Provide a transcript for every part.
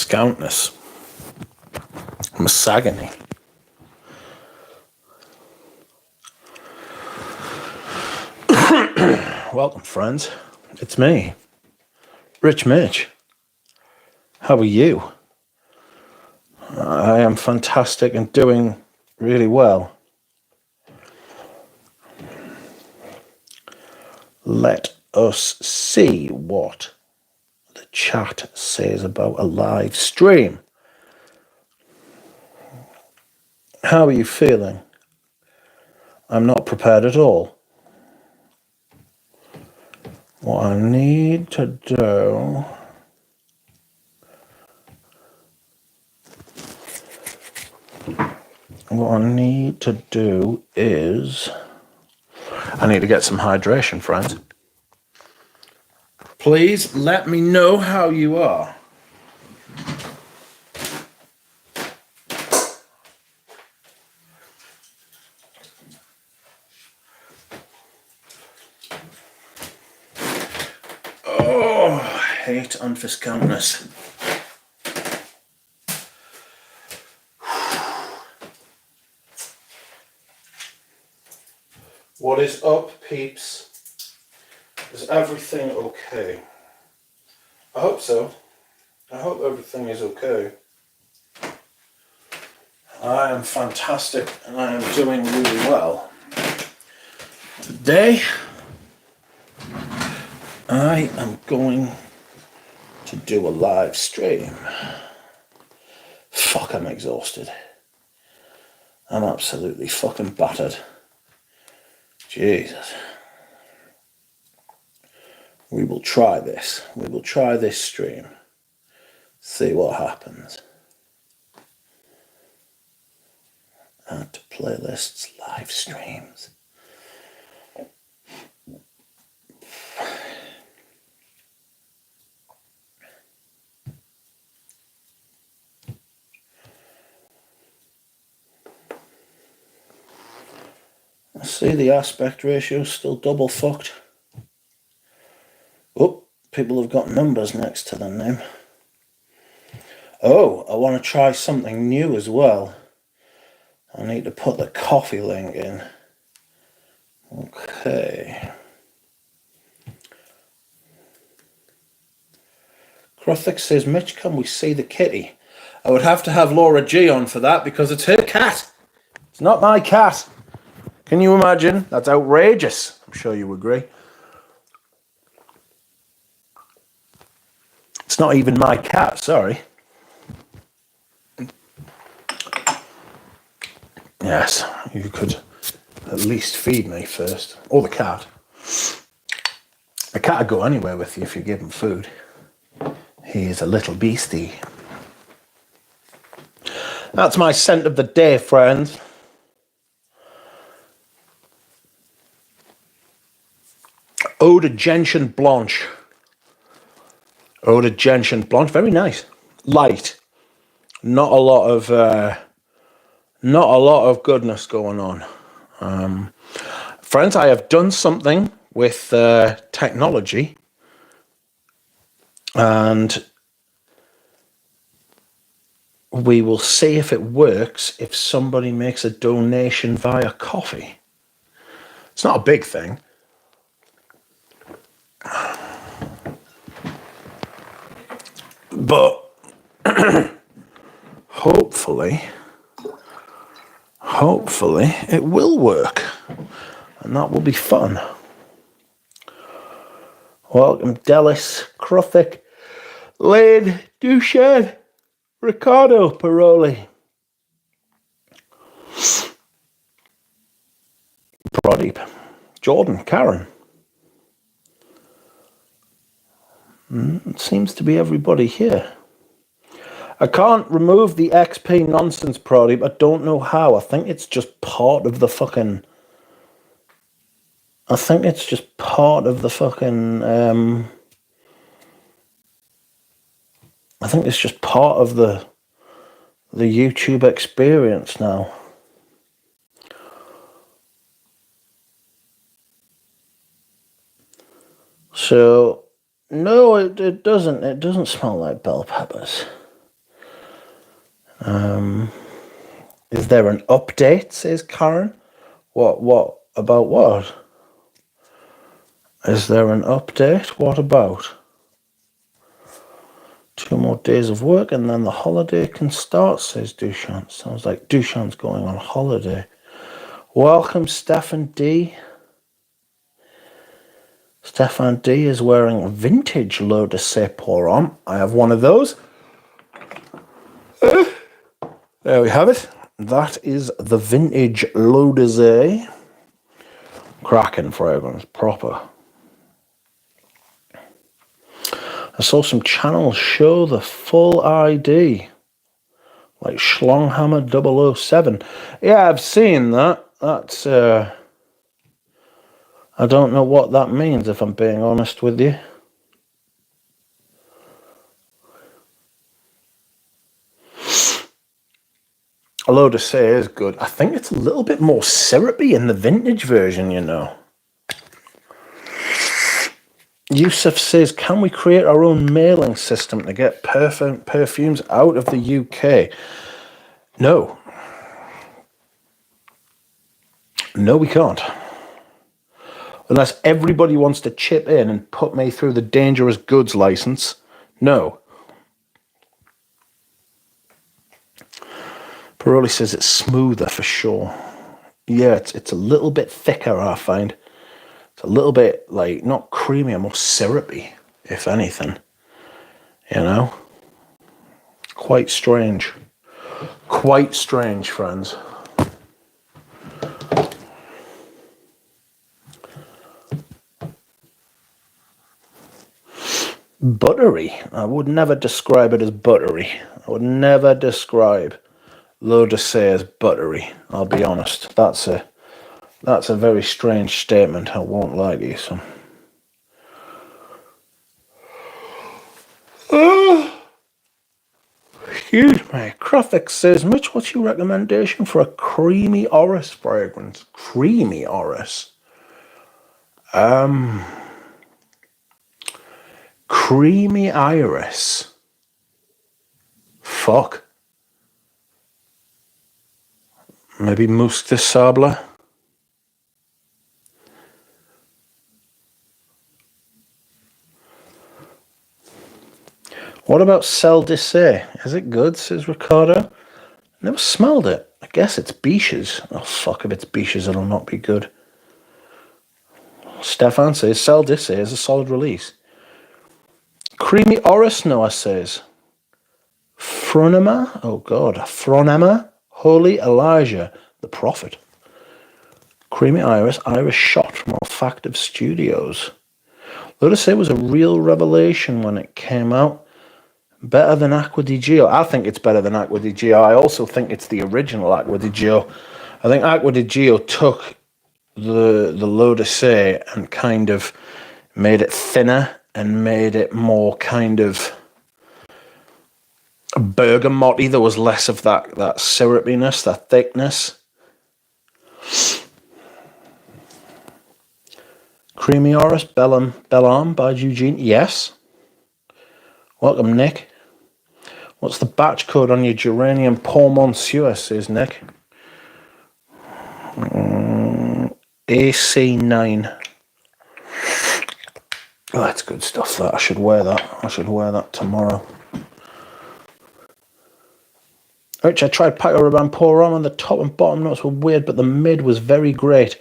scoutness, misogyny. Welcome, friends. It's me, Rich Mitch. How are you? I am fantastic and doing really well. Let us see what the chat says about a live stream. How are you feeling? I'm not prepared at all. What I need to do is I need to get some hydration, friends. Please let me know how you are. Oh, I hate unfiscalness. What is up, peeps? Is everything okay? I hope so. I hope everything is okay. I am fantastic and I am doing really well. Today, I am going to do a live stream. Fuck, I'm exhausted. I'm absolutely fucking battered. Jesus. We will try this. We will try this stream. See what happens. Add to playlists, live streams. I see the aspect ratio still double fucked. Oh, people have got numbers next to their name. Oh, I want to try something new as well. I need to put the coffee link in. Okay. Kruthick says, Mitch, can we see the kitty? I would have to have Laura G on for that because it's her cat. It's not my cat. Can you imagine? That's outrageous. I'm sure you agree. It's not even my cat, sorry. Yes, you could at least feed me first. Or the cat. The cat would go anywhere with you if you give him food. He is a little beastie. That's my scent of the day, friends. Eau de Gentian Blanche. Eau de Gentian Blanche, very nice. Light. Not a lot of goodness going on. Friends, I have done something with technology, and we will see if it works if somebody makes a donation via coffee. It's not a big thing. But hopefully it will work. And that will be fun. Welcome, Dallas, Kruthick, Lane, Duchenne, Ricardo, Paroli, Pradeep, Jordan, Karen. It seems to be everybody here. I can't remove the XP nonsense, Pradeep. I don't know how. I think it's just part of the fucking... I think it's just part of the fucking... I think it's just part of the YouTube experience now. So, no, it doesn't. It doesn't smell like bell peppers. Is there an update, says Karen? What about what? Is there an update? What about? 2 more days of work and then the holiday can start, says Dushan. Sounds like Dushan's going on holiday. Welcome, Stefan D. Stefan D is wearing a vintage L'Eau de Cé pour homme. I have one of those. There we have it. That is the vintage L'Eau de Cé. Cracking fragrance, proper. I saw some channels show the full ID, like Schlonghammer 007. Yeah, I've seen that. That's, I don't know what that means, if I'm being honest with you. L'Eau de Cé is good. I think it's a little bit more syrupy in the vintage version, you know. Yusuf says, can we create our own mailing system to get perfumes out of the UK? No. No, we can't. Unless everybody wants to chip in and put me through the dangerous goods license. No. Paroli says it's smoother for sure. Yeah, it's a little bit thicker, I find. It's a little bit, like, not creamy, more syrupy, if anything. You know? Quite strange. Quite strange, friends. Buttery. I would never describe it as buttery. I would never describe L'Eau de Cé as buttery. I'll be honest. That's a very strange statement. I won't lie to you, son. Excuse me. Crufix says, Mitch, what's your recommendation for a creamy orris fragrance? Creamy orris. Creamy iris. Fuck. Maybe Mousse de Sable. What about Celle de Cé? Is it good, says Ricardo? Never smelled it. I guess it's Biche's. Oh, fuck, if it's Biche's, it'll not be good. Stefan says, Celle de Cé is a solid release. Creamy Orris, Noah says. Phronema? Oh, God. Phronema? Holy Elijah, the Prophet. Creamy Iris, Iris Shot from Olfactive Studios. L'Eau de Cé was a real revelation when it came out. Better than Acqua di Gio. I think it's better than Acqua di Gio. I also think it's the original Acqua di Gio. I think Acqua di Gio took the L'Eau de Cé and kind of made it thinner and made it more kind of bergamotty. There was less of that syrupiness, that thickness. Creamy Orris, Bellarme by Eugene. Yes. Welcome, Nick. What's the batch code on your geranium Pour Monsieur, says Nick. AC9. Oh, that's good stuff, that. I should wear that. I should wear that tomorrow. Which I tried Paco Rabanne Pour Homme, and the top and bottom notes were weird, but the mid was very great.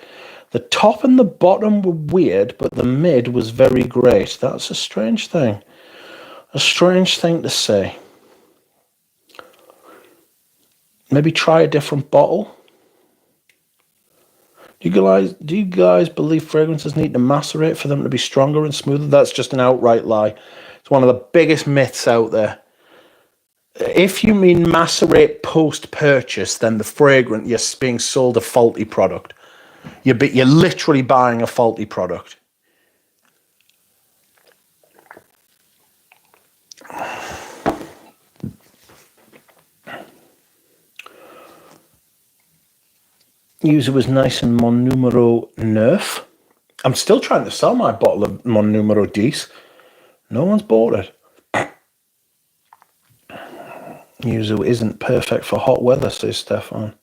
The top and the bottom were weird, but the mid was very great. That's a strange thing. A strange thing to say. Maybe try a different bottle. Do you guys believe fragrances need to macerate for them to be stronger and smoother? That's just an outright lie. It's one of the biggest myths out there. If you mean macerate post-purchase, then the fragrance, you're being sold a faulty product. You're literally buying a faulty product. User was nice in Mon Numero 9. I'm still trying to sell my bottle of Mon Numero 10. No one's bought it. Yuzu isn't perfect for hot weather, says Stefan.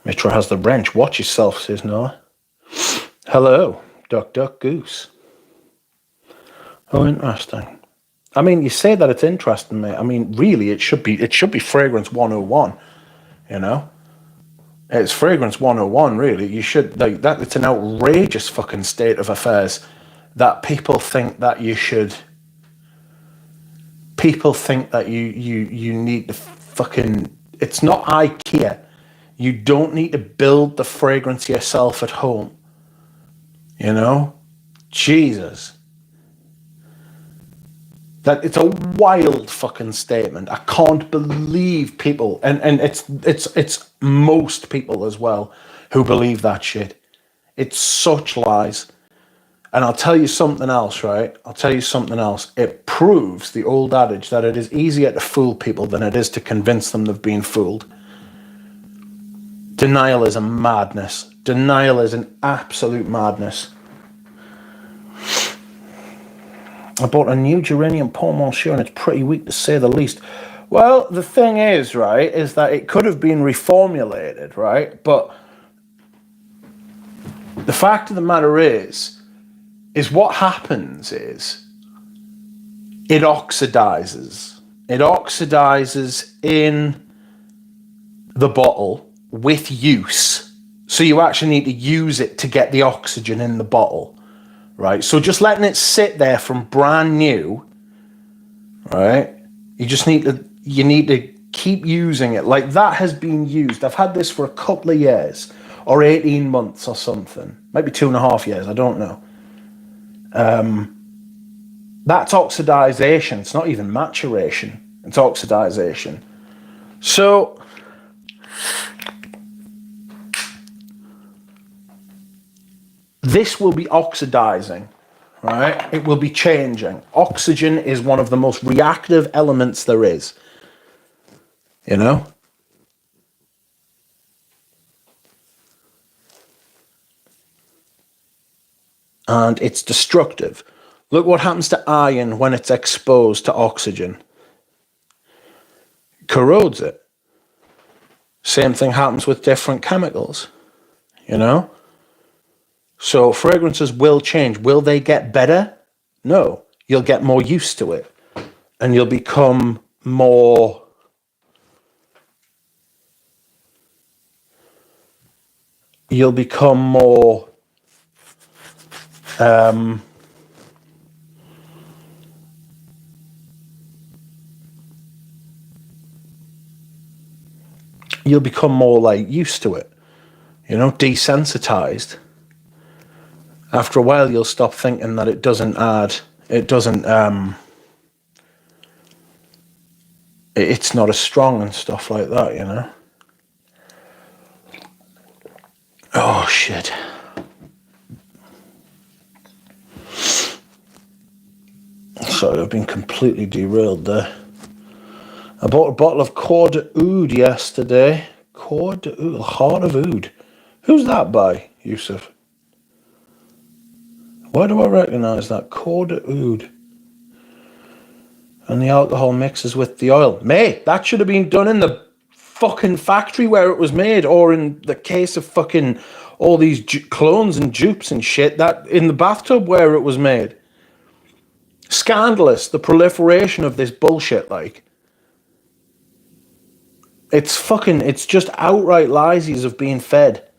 Mitra has the wrench. Watch yourself, says Noah. Hello, Duck Duck Goose. Oh, interesting. I mean, you say that it's interesting, mate. I mean, really, it should be Fragrance 101, you know? It's Fragrance 101, really. You should, like, that. It's an outrageous fucking state of affairs that people think that you should... People think that you need to fucking... It's not IKEA. You don't need to build the fragrance yourself at home. You know? Jesus. That it's a wild fucking statement. I can't believe people, and it's most people as well who believe that shit. It's such lies. And I'll tell you something else, right? I'll tell you something else. It proves the old adage that it is easier to fool people than it is to convince them they've been fooled. Denial is a madness. Denial is an absolute madness. I bought a new geranium Paul Monsieur and it's pretty weak to say the least. Well, the thing is, right, is that it could have been reformulated, right? But the fact of the matter is what happens is it oxidizes. It oxidizes in the bottle with use. So you actually need to use it to get the oxygen in the bottle. Right, so just letting it sit there from brand new, right? You need to keep using it. Like that has been used. I've had this for a couple of years, or 18 months or something. Maybe 2.5 years, I don't know. That's oxidization. It's not even maturation. It's oxidization. So this will be oxidizing, right? It will be changing. Oxygen is one of the most reactive elements there is, you know? And it's destructive. Look what happens to iron when it's exposed to oxygen. It corrodes it. Same thing happens with different chemicals, you know? So fragrances will change. Will they get better? No. You'll get more used to it. And you'll become more... You'll become more... you'll become more like used to it. You know, desensitized. After a while, you'll stop thinking that it doesn't add, it's not as strong and stuff like that, you know? Oh, shit. Sorry, I've been completely derailed there. I bought a bottle of Coeur d'Oud yesterday. Coeur d'Oud, Heart of Oud. Who's that by, Yusuf? Why do I recognise that? Coeur d'Oud. And the alcohol mixes with the oil. Mate, that should have been done in the fucking factory where it was made, or in the case of fucking all these clones and dupes and shit, that in the bathtub where it was made. Scandalous, the proliferation of this bullshit, like. It's just outright lies of being fed.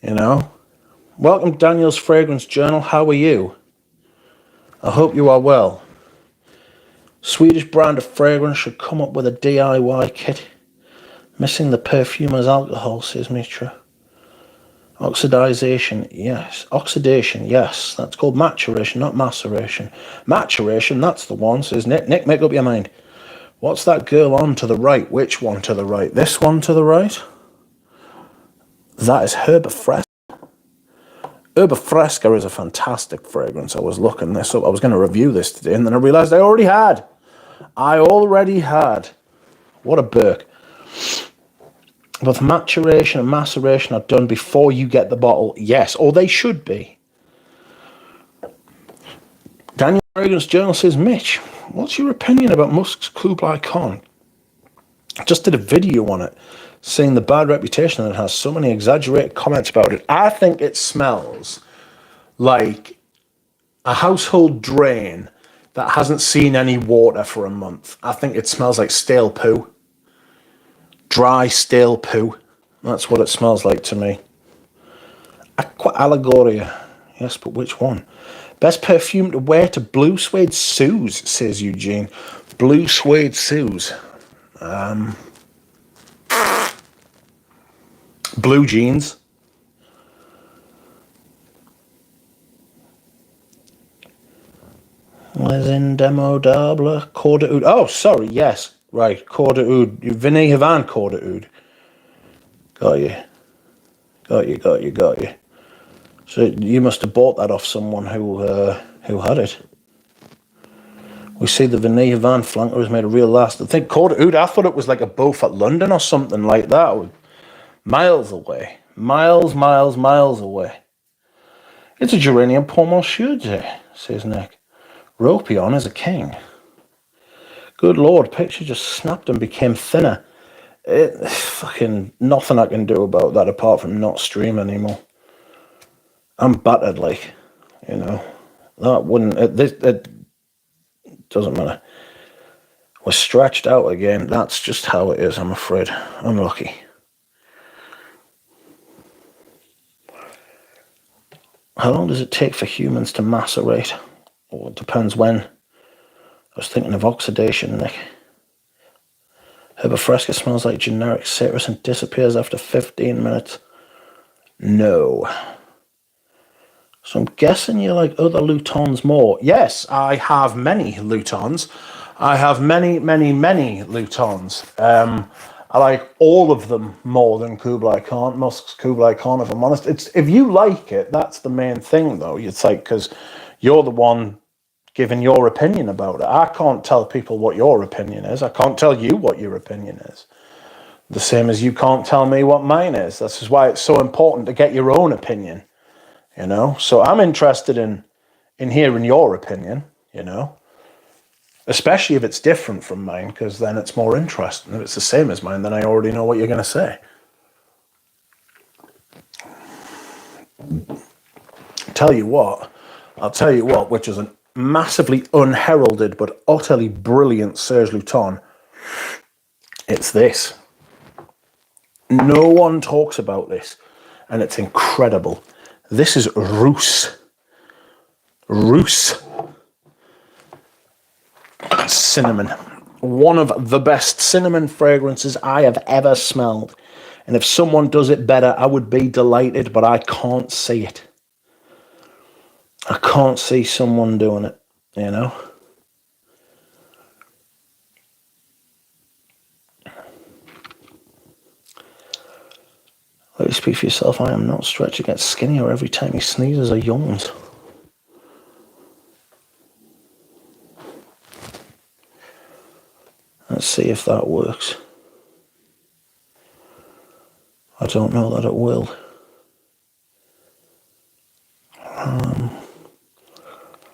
You know? Welcome, Daniel's Fragrance Journal. How are you? I hope you are well. Swedish brand of fragrance should come up with a DIY kit. Missing the perfumer's alcohol, says Mitra. Oxidation, yes. Oxidation, yes. That's called maturation, not maceration. Maturation, that's the one, says Nick. Nick, make up your mind. What's that girl on to the right? Which one to the right? This one to the right? That is Herba Fresca. Herba Fresca is a fantastic fragrance. I was looking this up. I was going to review this today, and then I realised I already had. What a Burke. Both maturation and maceration are done before you get the bottle. Yes, or they should be. Daniel Fragrance Journal says, Mitch, what's your opinion about Musk's Kublai Khan? Just did a video on it, saying the bad reputation that it has. So many exaggerated comments about it. I think it smells like a household drain that hasn't seen any water for a month. I think it smells like stale poo. Dry, stale poo. That's what it smells like to me. Aqua Allegoria. Yes, but which one? Best perfume to wear to blue suede shoes, says Eugene. Blue suede shoes. Blue jeans. Les Indemodable. Corps de Oud. Oh, sorry, yes. Right, Corps de Oud. Vinny Havan Corps de Oud. Got you. Got you. So you must have bought that off someone who had it. We see the Vinny Havan flanker has made a real last. I think Corps de Oud, I thought it was like a Beaufort London or something like that. Miles away. Miles away. It's a geranium pour monsieur, says Nick. Ropion is a king. Good Lord, picture just snapped and became thinner. Fucking nothing I can do about that apart from not stream anymore. I'm battered, like, you know. That wouldn't... It doesn't matter. We're stretched out again. That's just how it is, I'm afraid. I'm lucky. How long does it take for humans to macerate? Well, it depends when. I was thinking of oxidation, Nick. Herba Fresca smells like generic citrus and disappears after 15 minutes. No. So I'm guessing you like other Lutons more. Yes, I have many Lutons. I have many Lutons. I like all of them more than Kublai Khan. Musk's Kublai Khan, if I'm honest. If you like it, that's the main thing, though. It's like, because you're the one giving your opinion about it. I can't tell people what your opinion is. I can't tell you what your opinion is. The same as you can't tell me what mine is. This is why it's so important to get your own opinion, you know? So I'm interested in hearing your opinion, you know? Especially if it's different from mine, because then it's more interesting. If it's the same as mine, then I already know what you're going to say. I'll tell you what, which is a massively unheralded but utterly brilliant Serge Luton. It's this. No one talks about this, and it's incredible. This is Rousse. Rousse. Cinnamon. One of the best cinnamon fragrances I have ever smelled. And if someone does it better, I would be delighted, but I can't see it. I can't see someone doing it, you know? Let you speak for yourself. I am not stretched. It gets skinnier every time he sneezes or yawns. Let's see if that works. I don't know that it will.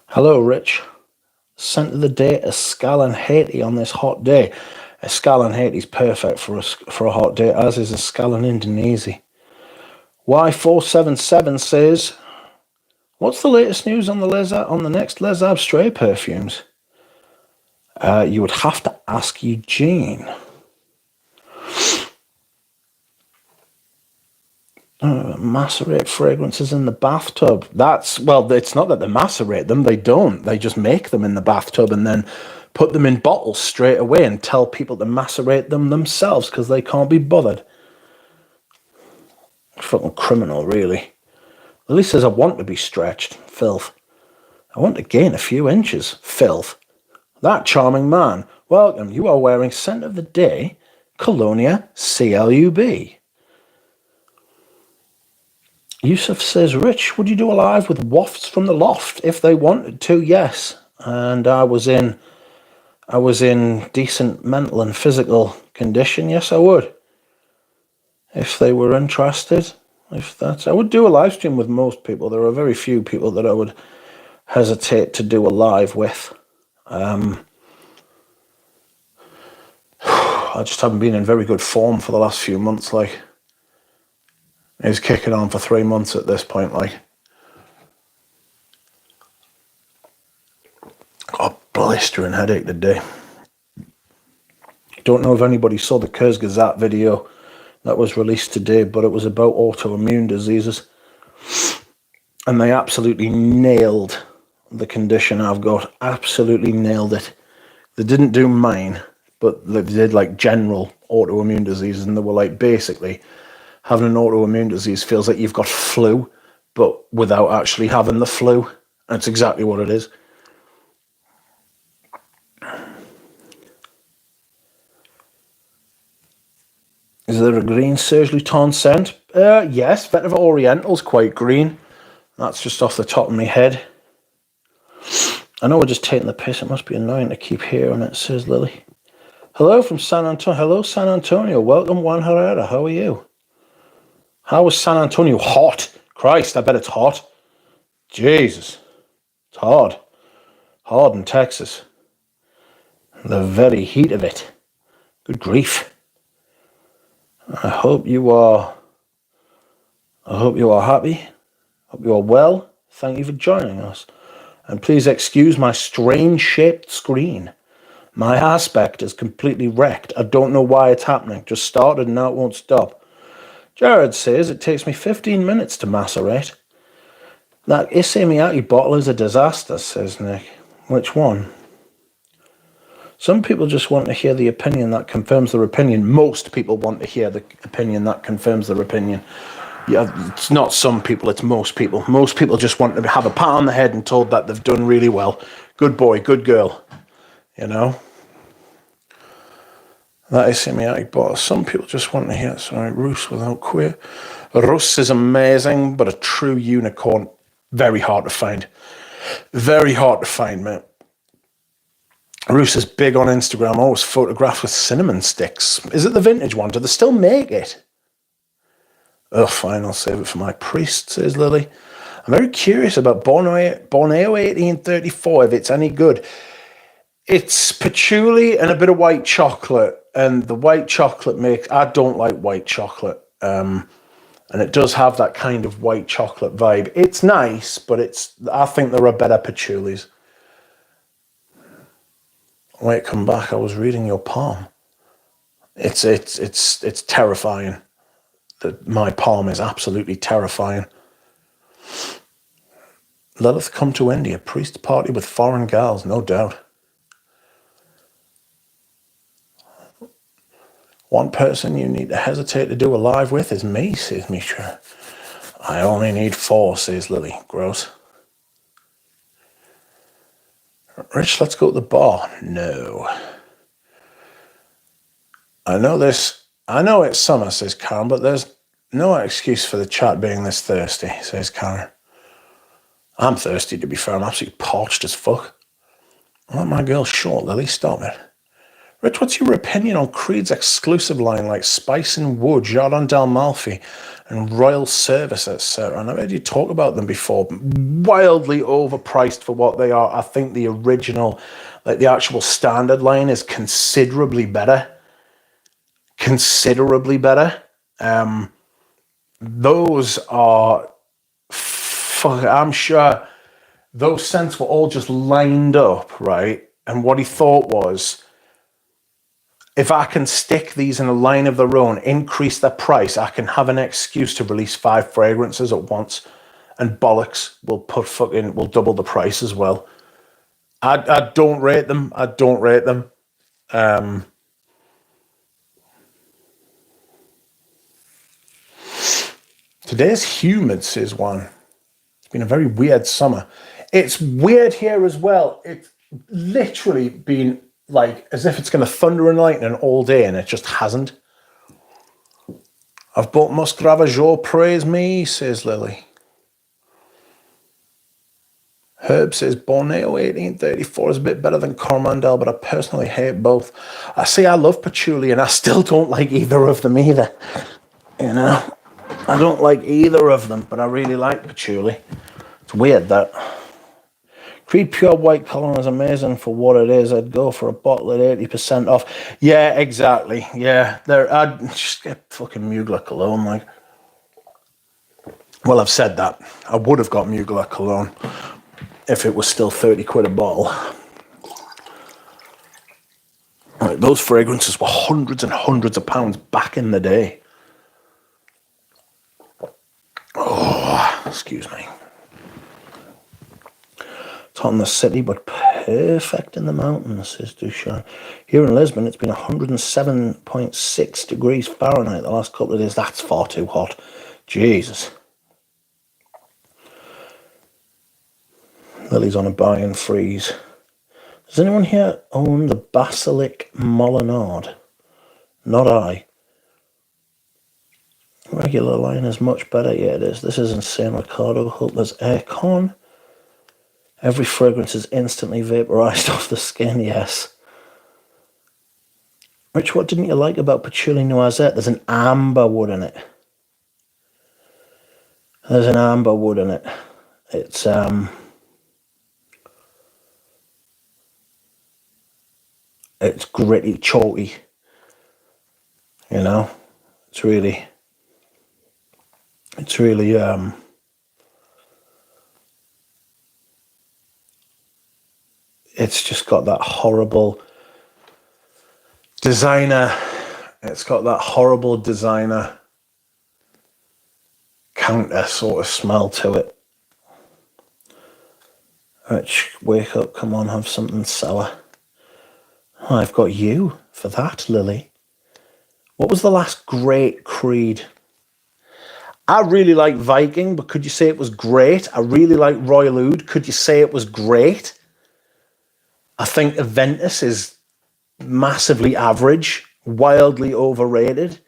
Hello, Rich. Scent of the day, Escalon Haiti on this hot day. Escalon Haiti is perfect for a hot day, as is Escalon Indonesia. Y477 says, what's the latest news on the next Les Abstrait perfumes? You would have to ask Eugene. Macerate fragrances in the bathtub. Well, it's not that they macerate them. They don't. They just make them in the bathtub and then put them in bottles straight away and tell people to macerate them themselves because they can't be bothered. Fucking criminal, really. At least says I want to be stretched. Filth. I want to gain a few inches. Filth. That charming man. Welcome. You are wearing scent of the day, Colonia CLUB. Yusuf says, Rich, would you do a live with wafts from the loft? If they wanted to, yes. And I was in decent mental and physical condition, yes, I would. If they were interested, I would do a live stream with most people. There are very few people that I would hesitate to do a live with. I just haven't been in very good form for the last few months, like. He's kicking on for 3 months at this point, like. Got a blistering headache today. Don't know if anybody saw the Kurzgesagt video that was released today, but it was about autoimmune diseases. And they absolutely nailed the condition I've got. Absolutely nailed it. They didn't do mine, but they did like general autoimmune diseases, and they were like, basically, having an autoimmune disease feels like you've got flu, but without actually having the flu. That's exactly what it is. Is there a green Serge Luton scent? Yes, Vetiver Oriental's quite green. That's just off the top of my head. I know we're just taking the piss. It must be annoying to keep hearing it, says Lily. Hello from San Antonio. Hello, San Antonio. Welcome, Juan Herrera. How are you? How was San Antonio? Hot. Christ, I bet it's hot. Jesus. It's hard. Hard in Texas. The very heat of it. Good grief. I hope you are happy. Hope you are well. Thank you for joining us. And please excuse my strange shaped screen. My aspect is completely wrecked. I don't know why it's happening. Just started and now it won't stop. Jared says it takes me 15 minutes to macerate. That Issey Miyake bottle is a disaster, says Nick. Which one? Some people just want to hear the opinion that confirms their opinion. Most people want to hear the opinion that confirms their opinion. Yeah, it's not some people, it's most people. Most people just want to have a pat on the head and told that they've done really well. Good boy, good girl. You know? That is semiotic, but some people just want to hear, sorry, Roos without queer. Roos is amazing, but a true unicorn, very hard to find. Very hard to find, mate. Roos is big on Instagram, always photographed with cinnamon sticks. Is it the vintage one? Do they still make it? Oh, fine, I'll save it for my priest, says Lily. I'm very curious about Borneo 1834, if it's any good. It's patchouli and a bit of white chocolate, and the white chocolate makes... I don't like white chocolate, and it does have that kind of white chocolate vibe. It's nice, but I think there are better patchoulis. Wait, come back. I was reading your palm. It's terrifying. My palm is absolutely terrifying. Lilith come to India. Priest party with foreign gals, no doubt. One person you need to hesitate to do a live with is me, says Mishra. I only need 4, says Lily. Gross. Rich, let's go to the bar. No. I know it's summer, says Karen, but there's no excuse for the chat being this thirsty, says Karen. I'm thirsty, to be fair. I'm absolutely parched as fuck. I let my girl short, Lily. Stop it. Rich, what's your opinion on Creed's exclusive line like Spice and Wood, Jardin d'Amalfi, and Royal Service, etc.? And I've heard you talk about them before. Wildly overpriced for what they are. I think the original, like the actual standard line, is considerably better. Considerably better. Those are... I'm sure those scents were all just lined up, right? And what he thought was, if I can stick these in a line of their own, increase their price, I can have an excuse to release 5 fragrances at once. And bollocks, we'll double the price as well. I don't rate them. I don't rate them. Today's humid, says one. It's been a very weird summer. It's weird here as well. It's literally been like as if it's going to thunder and lightning all day, and it just hasn't. I've bought Musgrave, praise me, says Lily. Herb says Borneo 1834 is a bit better than Coromandel, but I personally hate both. I love patchouli, and I still don't like either of them either. You know? I don't like either of them, but I really like patchouli. It's weird that. Creed Pure White Cologne is amazing for what it is. I'd go for a bottle at 80% off. Yeah, exactly. Yeah, I'd just get fucking Mugler Cologne. Like, well, I've said that. I would have got Mugler Cologne if it was still 30 quid a bottle. Like, those fragrances were hundreds and hundreds of pounds back in the day. Oh, excuse me. It's hot in the city, but perfect in the mountains, says Duchamp. Here in Lisbon, it's been 107.6 degrees Fahrenheit the last couple of days. That's far too hot. Jesus. Lily's on a buy and freeze. Does anyone here own the Basilic Molinard? Not I. Regular line is much better. Yeah, it is. This is insane, Ricardo. Hope there's aircon. Every fragrance is instantly vaporized off the skin, yes. Rich, what didn't you like about Patchouli Noisette? There's an amber wood in it. There's an amber wood in it. It's gritty, chalky. You know? It's really it's just got that horrible designer. It's got that horrible designer counter sort of smell to it. Rich, wake up, come on, have something sour. Oh, I've got you for that, Lily. What was the last great Creed? I really like Viking, but could you say it was great? I really like Royal Oud. Could you say it was great? I think Aventus is massively average, wildly overrated.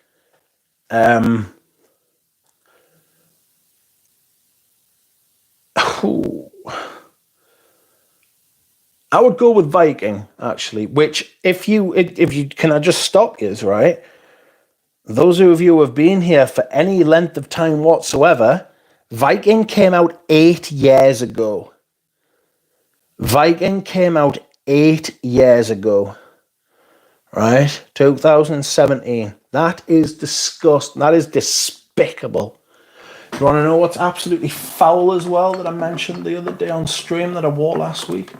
I would go with Viking, actually, which if you can I just stop you, right? Those of you who have been here for any length of time whatsoever, Viking came out 8 years ago. Viking came out 8 years ago. Right? 2017. That is disgusting. That is despicable. You want to know what's absolutely foul as well that I mentioned the other day on stream that I wore last week?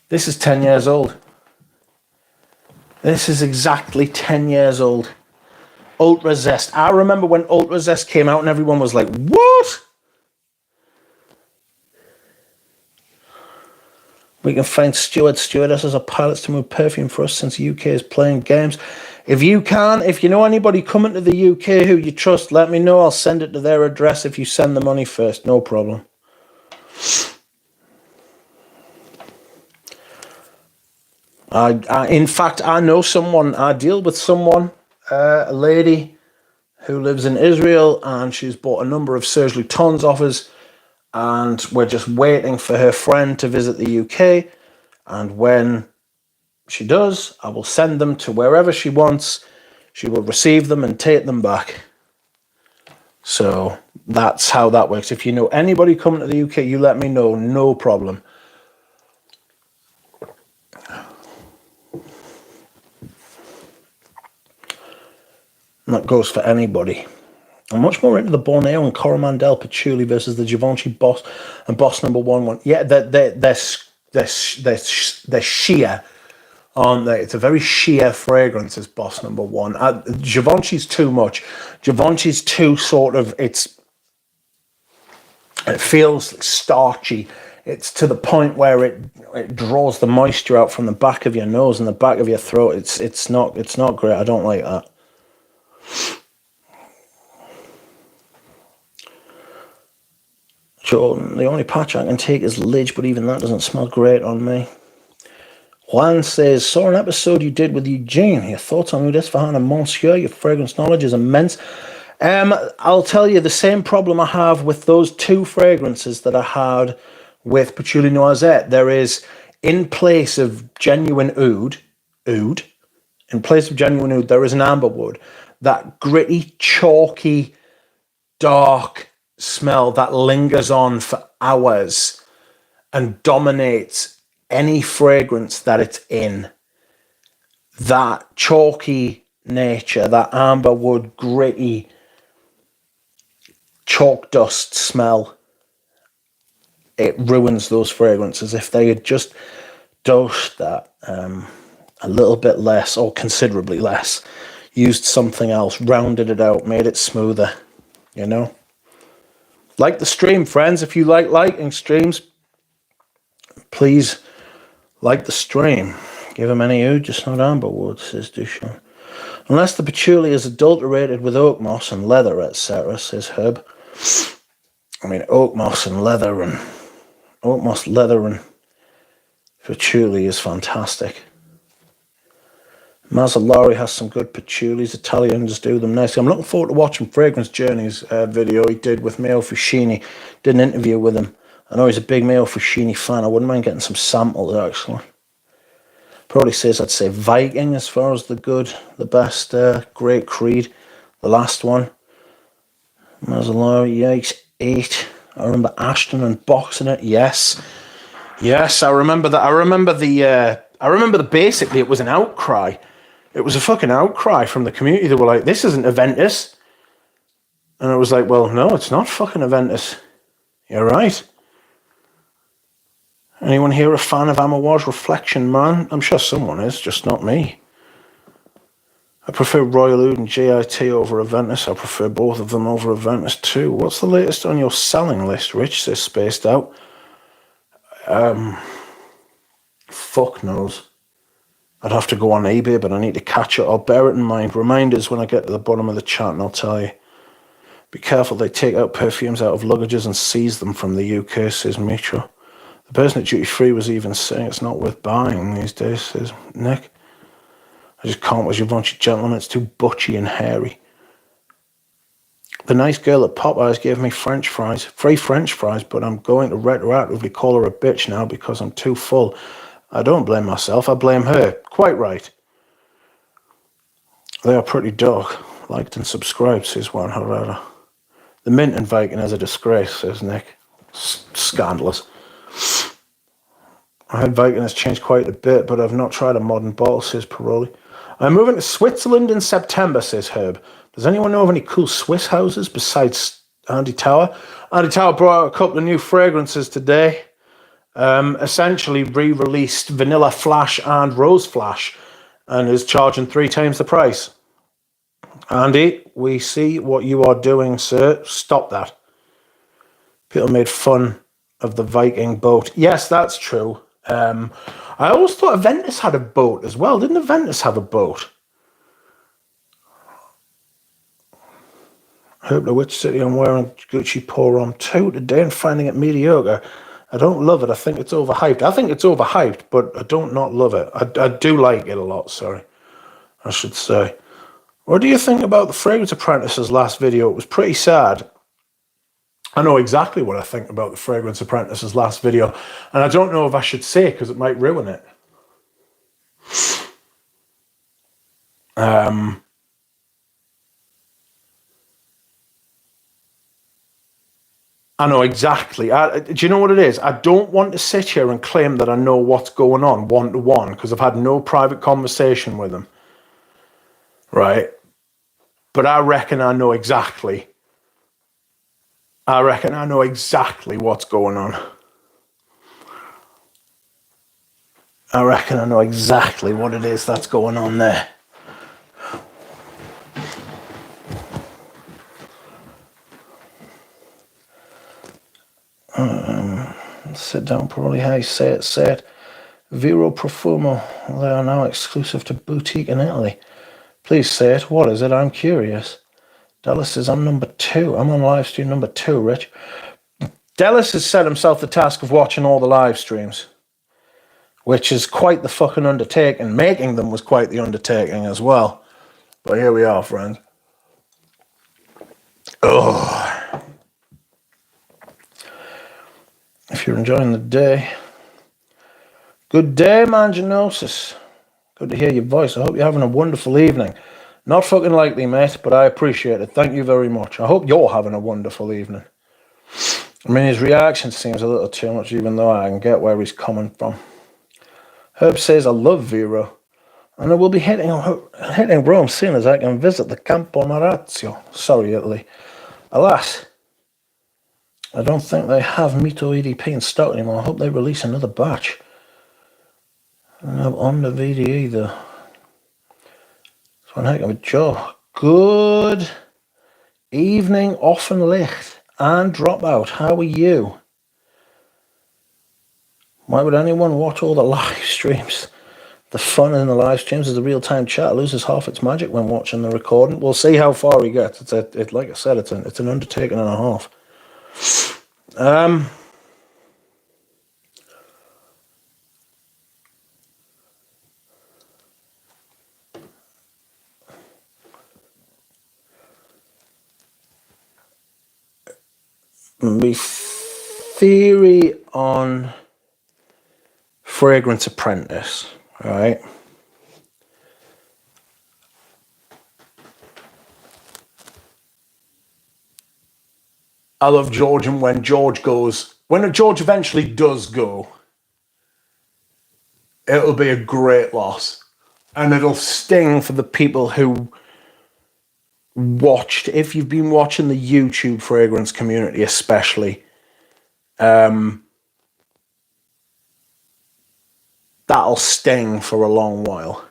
This is 10 years old. This is exactly 10 years old. Ultra Zest. I remember when Ultra Zest came out and everyone was like, what? We can find stewardesses or pilots to move perfume for us since the UK is playing games. If you know anybody coming to the UK who you trust, let me know. I'll send it to their address if you send the money first. No problem. In fact, I know someone, I deal with someone, a lady who lives in Israel, and she's bought a number of Serge Lutens off us, and we're just waiting for her friend to visit the UK, and when she does, I will send them to wherever she wants. She will receive them and take them back. So that's how that works. If you know anybody coming to the UK, you let me know, no problem. And that goes for anybody. I'm much more into the Borneo and Coromandel Patchouli versus the Givenchy Boss and Boss Number 1. Yeah, they're sheer, aren't they? It's a very sheer fragrance, as Boss Number 1. Givenchy's too much. Givenchy's too sort of, it feels starchy. It's to the point where it draws the moisture out from the back of your nose and the back of your throat. It's not great. I don't like that. Jordan, the only patch I can take is Lidge, but even that doesn't smell great on me. Juan says, saw an episode you did with Eugene. Your thoughts on Oud Isfahan and Monsieur? Your fragrance knowledge is immense. I'll tell you the same problem I have with those two fragrances that I had with Patchouli Noisette. There is, in place of genuine oud, in place of genuine oud, there is an amber wood. That gritty, chalky, dark smell that lingers on for hours and dominates any fragrance that it's in. That chalky nature, that amber wood, gritty, chalk dust smell, it ruins those fragrances. If they had just dosed that a little bit less or considerably less, used something else, rounded it out, made it smoother, you know? Like the stream, friends. If you like lighting streams, please like the stream. Give him any oud, just not amberwood, says Duchamp. Unless the patchouli is adulterated with oak moss and leather, etc., says Herb. I mean, oak moss, leather, and patchouli is fantastic. Mazzolari has some good patchoulis. Italians do them nicely. I'm looking forward to watching Fragrance Journey's video he did with Mayo Fucini. Did an interview with him. I know he's a big Mayo Fucini fan. I wouldn't mind getting some samples, actually. Probably says, I'd say Viking as far as the best Great Creed. The last one. Mazzolari, yikes, 8. I remember Ashton unboxing it. Yes, I remember that. I remember the basically it was an outcry. It was a fucking outcry from the community. They were like, "This isn't Aventus," and I was like, "Well, no, it's not fucking Aventus. You're right." Anyone here a fan of Amouage Reflection, man? I'm sure someone is, just not me. I prefer Royal Oud and JIT over Aventus. I prefer both of them over Aventus too. What's the latest on your selling list, Rich? Says Spaced Out. Fuck knows. I'd have to go on eBay, but I need to catch it. I'll bear it in mind. Reminders when I get to the bottom of the chat, and I'll tell you. Be careful, they take out perfumes out of luggages and seize them from the UK, says Mitro. The person at Duty Free was even saying it's not worth buying these days, says Nick. I just can't with you bunch of gentlemen. It's too butchy and hairy. The nice girl at Popeyes gave me French fries, free French fries, but I'm going to retroactively call her a bitch now because I'm too full. I don't blame myself, I blame her. Quite right. They are pretty dog. Liked and subscribed, says Juan Herrera. The mint in Viking is a disgrace, says Nick. Scandalous. I heard Viking has changed quite a bit, but I've not tried a modern bottle, says Paroli. I'm moving to Switzerland in September, says Herb. Does anyone know of any cool Swiss houses besides Andy Tower? Andy Tower brought out a couple of new fragrances today. Essentially re-released Vanilla Flash and Rose Flash and is charging 3 times the price. Andy, we see what you are doing, sir. Stop that. People made fun of the Viking boat. Yes, that's true. I always thought Aventus had a boat as well. Didn't Aventus have a boat? I hope the Witch City I'm wearing Gucci Pour On 2 today and finding it mediocre. I don't love it. I think it's overhyped. I think it's overhyped, but I don't not love it. I do like it a lot, sorry. I should say. What do you think about the Fragrance Apprentice's last video? It was pretty sad. I know exactly what I think about the Fragrance Apprentice's last video, and I don't know if I should say because it might ruin it. I know exactly. Do you know what it is? I don't want to sit here and claim that I know what's going on one-to-one because I've had no private conversation with him. Right? But I reckon I know exactly. I reckon I know exactly what's going on. I reckon I know exactly what it is that's going on there. Sit down, probably how you say it. Vero Profumo, they are now exclusive to Boutique in Italy. Please say it. What is it? I'm curious. Dallas says, I'm number 2. I'm on live stream number 2, Rich. Dallas has set himself the task of watching all the live streams, which is quite the fucking undertaking. Making them was quite the undertaking as well. But here we are, friends. Oh. If you're enjoying the day, good day, Manginosis. Good to hear your voice. I hope you're having a wonderful evening. Not fucking likely, mate, but I appreciate it. Thank you very much. I hope you're having a wonderful evening. I mean, his reaction seems a little too much, even though I can get where he's coming from. Herb says, I love Vero, and I will be hitting Rome soon as I can visit the Campo Marazio. Sorry, Italy. Alas, I don't think they have Mito EDP in stock anymore. I hope they release another batch. I don't have on the VD either. It's one heck of a job. Good evening, Offenlicht and Dropout. How are you? Why would anyone watch all the live streams? The fun in the live streams is the real-time chat. It loses half its magic when watching the recording. We'll see how far he gets. Like I said, it's an undertaking and a half. My theory on Fragrance Apprentice, right? I love George, and when George eventually does go, it'll be a great loss. And it'll sting for the people who watched, if you've been watching the YouTube fragrance community especially, that'll sting for a long while.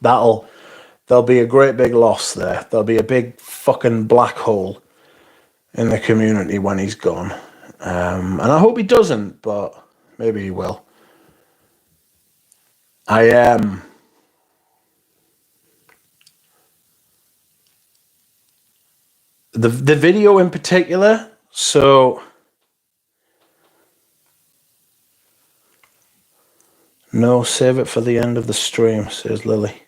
There'll be a great big loss there. There'll be a big fucking black hole in the community when he's gone. And I hope he doesn't, but maybe he will. The video in particular, so no, save it for the end of the stream, says Lily.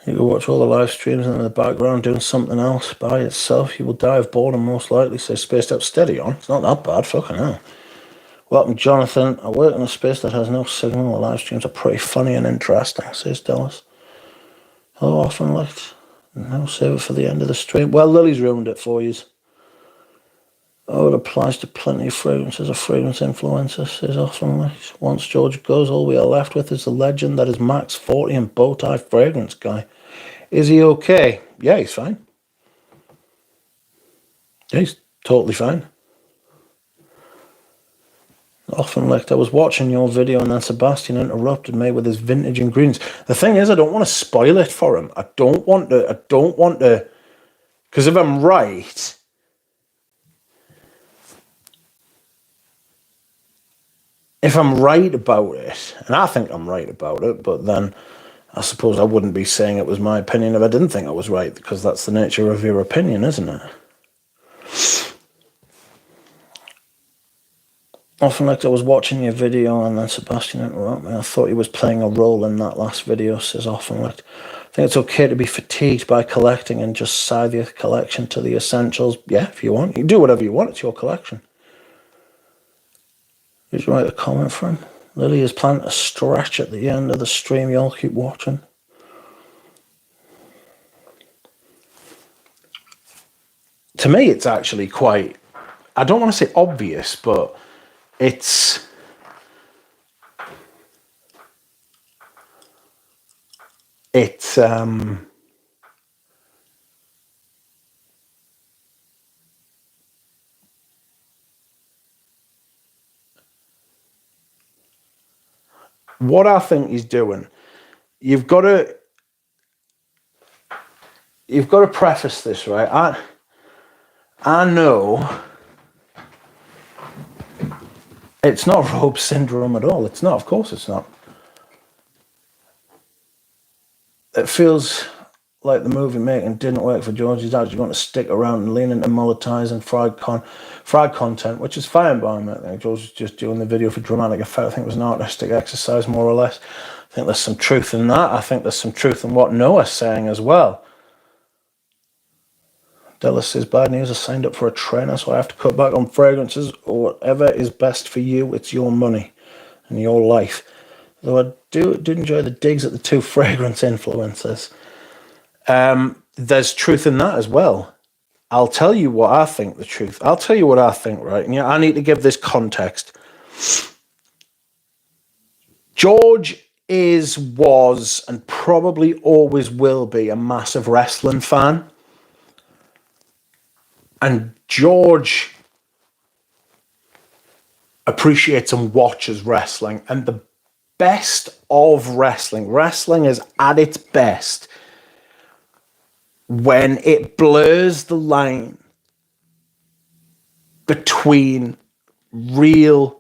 You can watch all the live streams and in the background doing something else by itself. You will die of boredom most likely, says Spaced Out Steady On. It's not that bad, fucking hell. Welcome, Jonathan. I work in a space that has no signal. The live streams are pretty funny and interesting, says Dallas. Hello, Offenlicht. No, save it for the end of the stream. Well, Lily's ruined it for you. Oh, it applies to plenty of fragrances. A fragrance influencer, says Offenlicht. Once George goes, all we are left with is the legend that is Max 40 and Bowtie Fragrance Guy. Is he okay? Yeah, he's fine. Yeah, he's totally fine. Offenlicht, I was watching your video and then Sebastian interrupted me with his vintage ingredients. The thing is, I don't want to spoil it for him. I don't want to, because if I'm right, about it, and I think I'm right about it, but then I suppose I wouldn't be saying it was my opinion if I didn't think I was right, because that's the nature of your opinion, isn't it? Offenlicht, I was watching your video and then Sebastian interrupted me. I thought he was playing a role in that last video, says Offenlicht. I think it's okay to be fatigued by collecting and just side your collection to the essentials. Yeah, if you want. You can do whatever you want. It's your collection. Just write a comment for him. Lily is planning a stretch at the end of the stream. Y'all keep watching. To me, it's actually quite, I don't want to say obvious, but it's what I think he's doing. You've got to preface this, right? I know it's not robe syndrome at all. It's not. Of course it's not. It feels like the movie making didn't work for George. He's actually going to stick around and lean into monetizing fried content, which is fine by him. I think George was just doing the video for dramatic effect. I think it was an artistic exercise, more or less. I think there's some truth in that. I think there's some truth in what Noah's saying as well. Dallas says, bad news, I signed up for a trainer, so I have to cut back on fragrances or whatever is best for you. It's your money and your life. though I do enjoy the digs at the two fragrance influencers. There's truth in that as well. I'll tell you what I think, the truth. I'll tell you what I think, right? And yeah, I need to give this context. George was, and probably always will be, a massive wrestling fan. And George appreciates and watches wrestling. And the best of wrestling is at its best when it blurs the line between real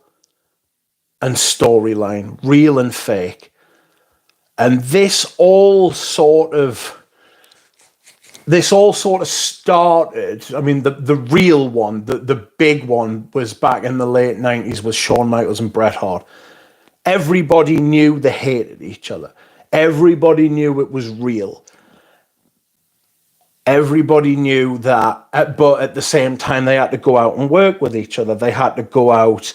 and storyline, real and fake. And this all sort of started. I mean, the real one, the big one, was back in the late 90s with Shawn Michaels and Bret Hart. Everybody knew they hated each other. Everybody knew it was real. Everybody knew that, but at the same time, they had to go out and work with each other. They had to go out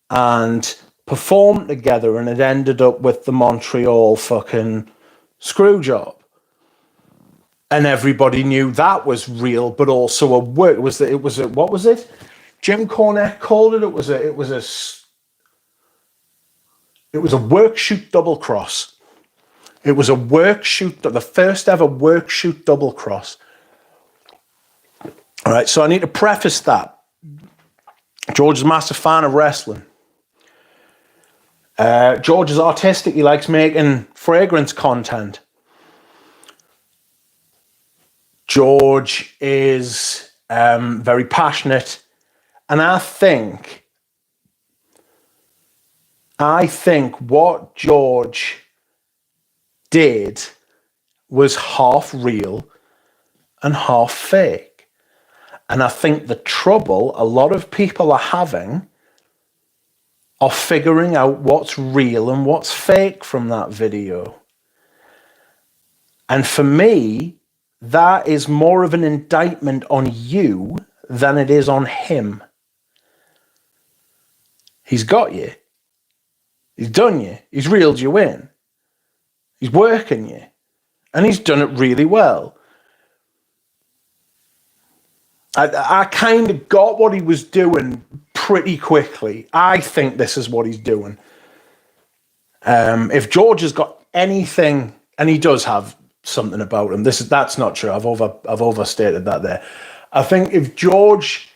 and perform together, and it ended up with the Montreal fucking screw job. And everybody knew that was real, but also a work. It was a what was it? Jim Cornette called it. It was a work shoot double cross. It was a work shoot, the first ever work shoot double cross. All right, so I need to preface that. George is a massive fan of wrestling. George is artistic. He likes making fragrance content. George is very passionate. And I think what George did was half real and half fake. And I think the trouble a lot of people are having are figuring out what's real and what's fake from that video. And for me, that is more of an indictment on you than it is on him. He's got you. He's done you. He's reeled you in. He's working you. And he's done it really well. I kind of got what he was doing pretty quickly. I think this is what he's doing. If George has got anything, and he does have something about him, that's not true. I've overstated that there. I think if George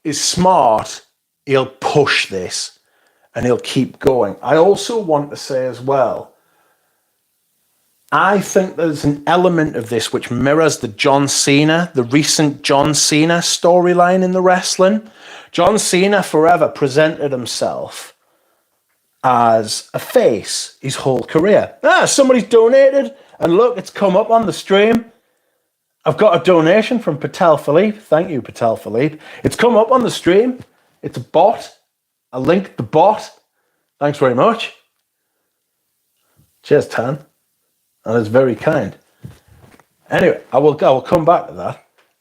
is smart, he'll push this and he'll keep going. I also want to say as well, I think there's an element of this which mirrors the recent John Cena storyline in the wrestling. John Cena forever presented himself as a face his whole career. Somebody's donated, and look, it's come up on the stream. I've got a donation from Patel Philippe. Thank you, Patel Philippe. It's come up on the stream. It's a bot. I linked the bot. Thanks very much. Cheers, Tan. And it's very kind. Anyway, I will come back to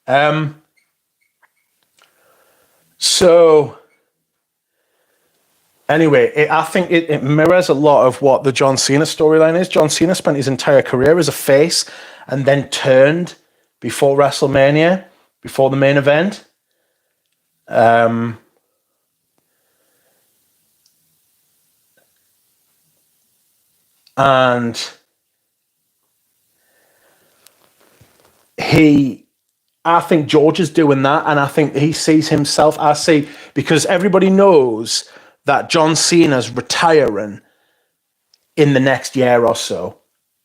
that. So, anyway, I think it mirrors a lot of what the John Cena storyline is. John Cena spent his entire career as a face and then turned before WrestleMania, before the main event. And I think George is doing that, and I think he sees himself, because everybody knows that John Cena's retiring in the next year or so,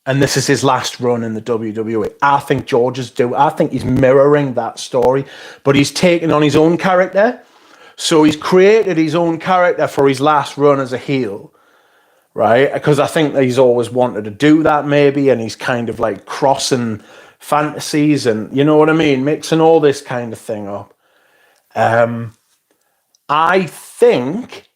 and this is his last run in the WWE. I think I think he's mirroring that story, but he's taken on his own character, so he's created his own character for his last run as a heel, right? Because I think that he's always wanted to do that maybe, and he's kind of like crossing fantasies and, you know what I mean, mixing all this kind of thing up. I think,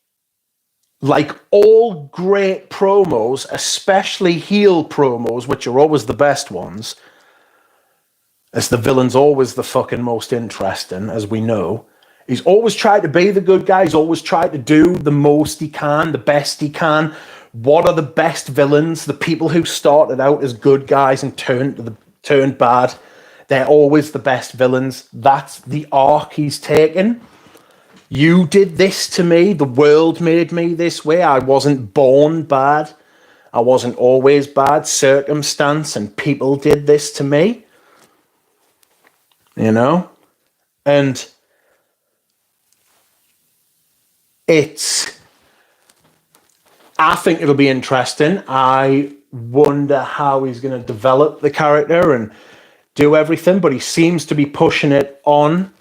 like all great promos, especially heel promos, which are always the best ones, as the villain's always the fucking most interesting, as we know. He's always tried to be the good guy. He's always tried to do the most he can, the best he can, What are the best villains? The people who started out as good guys and turned bad. They're always the best villains. That's the arc he's taken. You did this to me. The world made me this way. I wasn't born bad. I wasn't always bad. Circumstance and people did this to me. You know? And I think it'll be interesting. I wonder how he's going to develop the character and do everything, but he seems to be pushing it on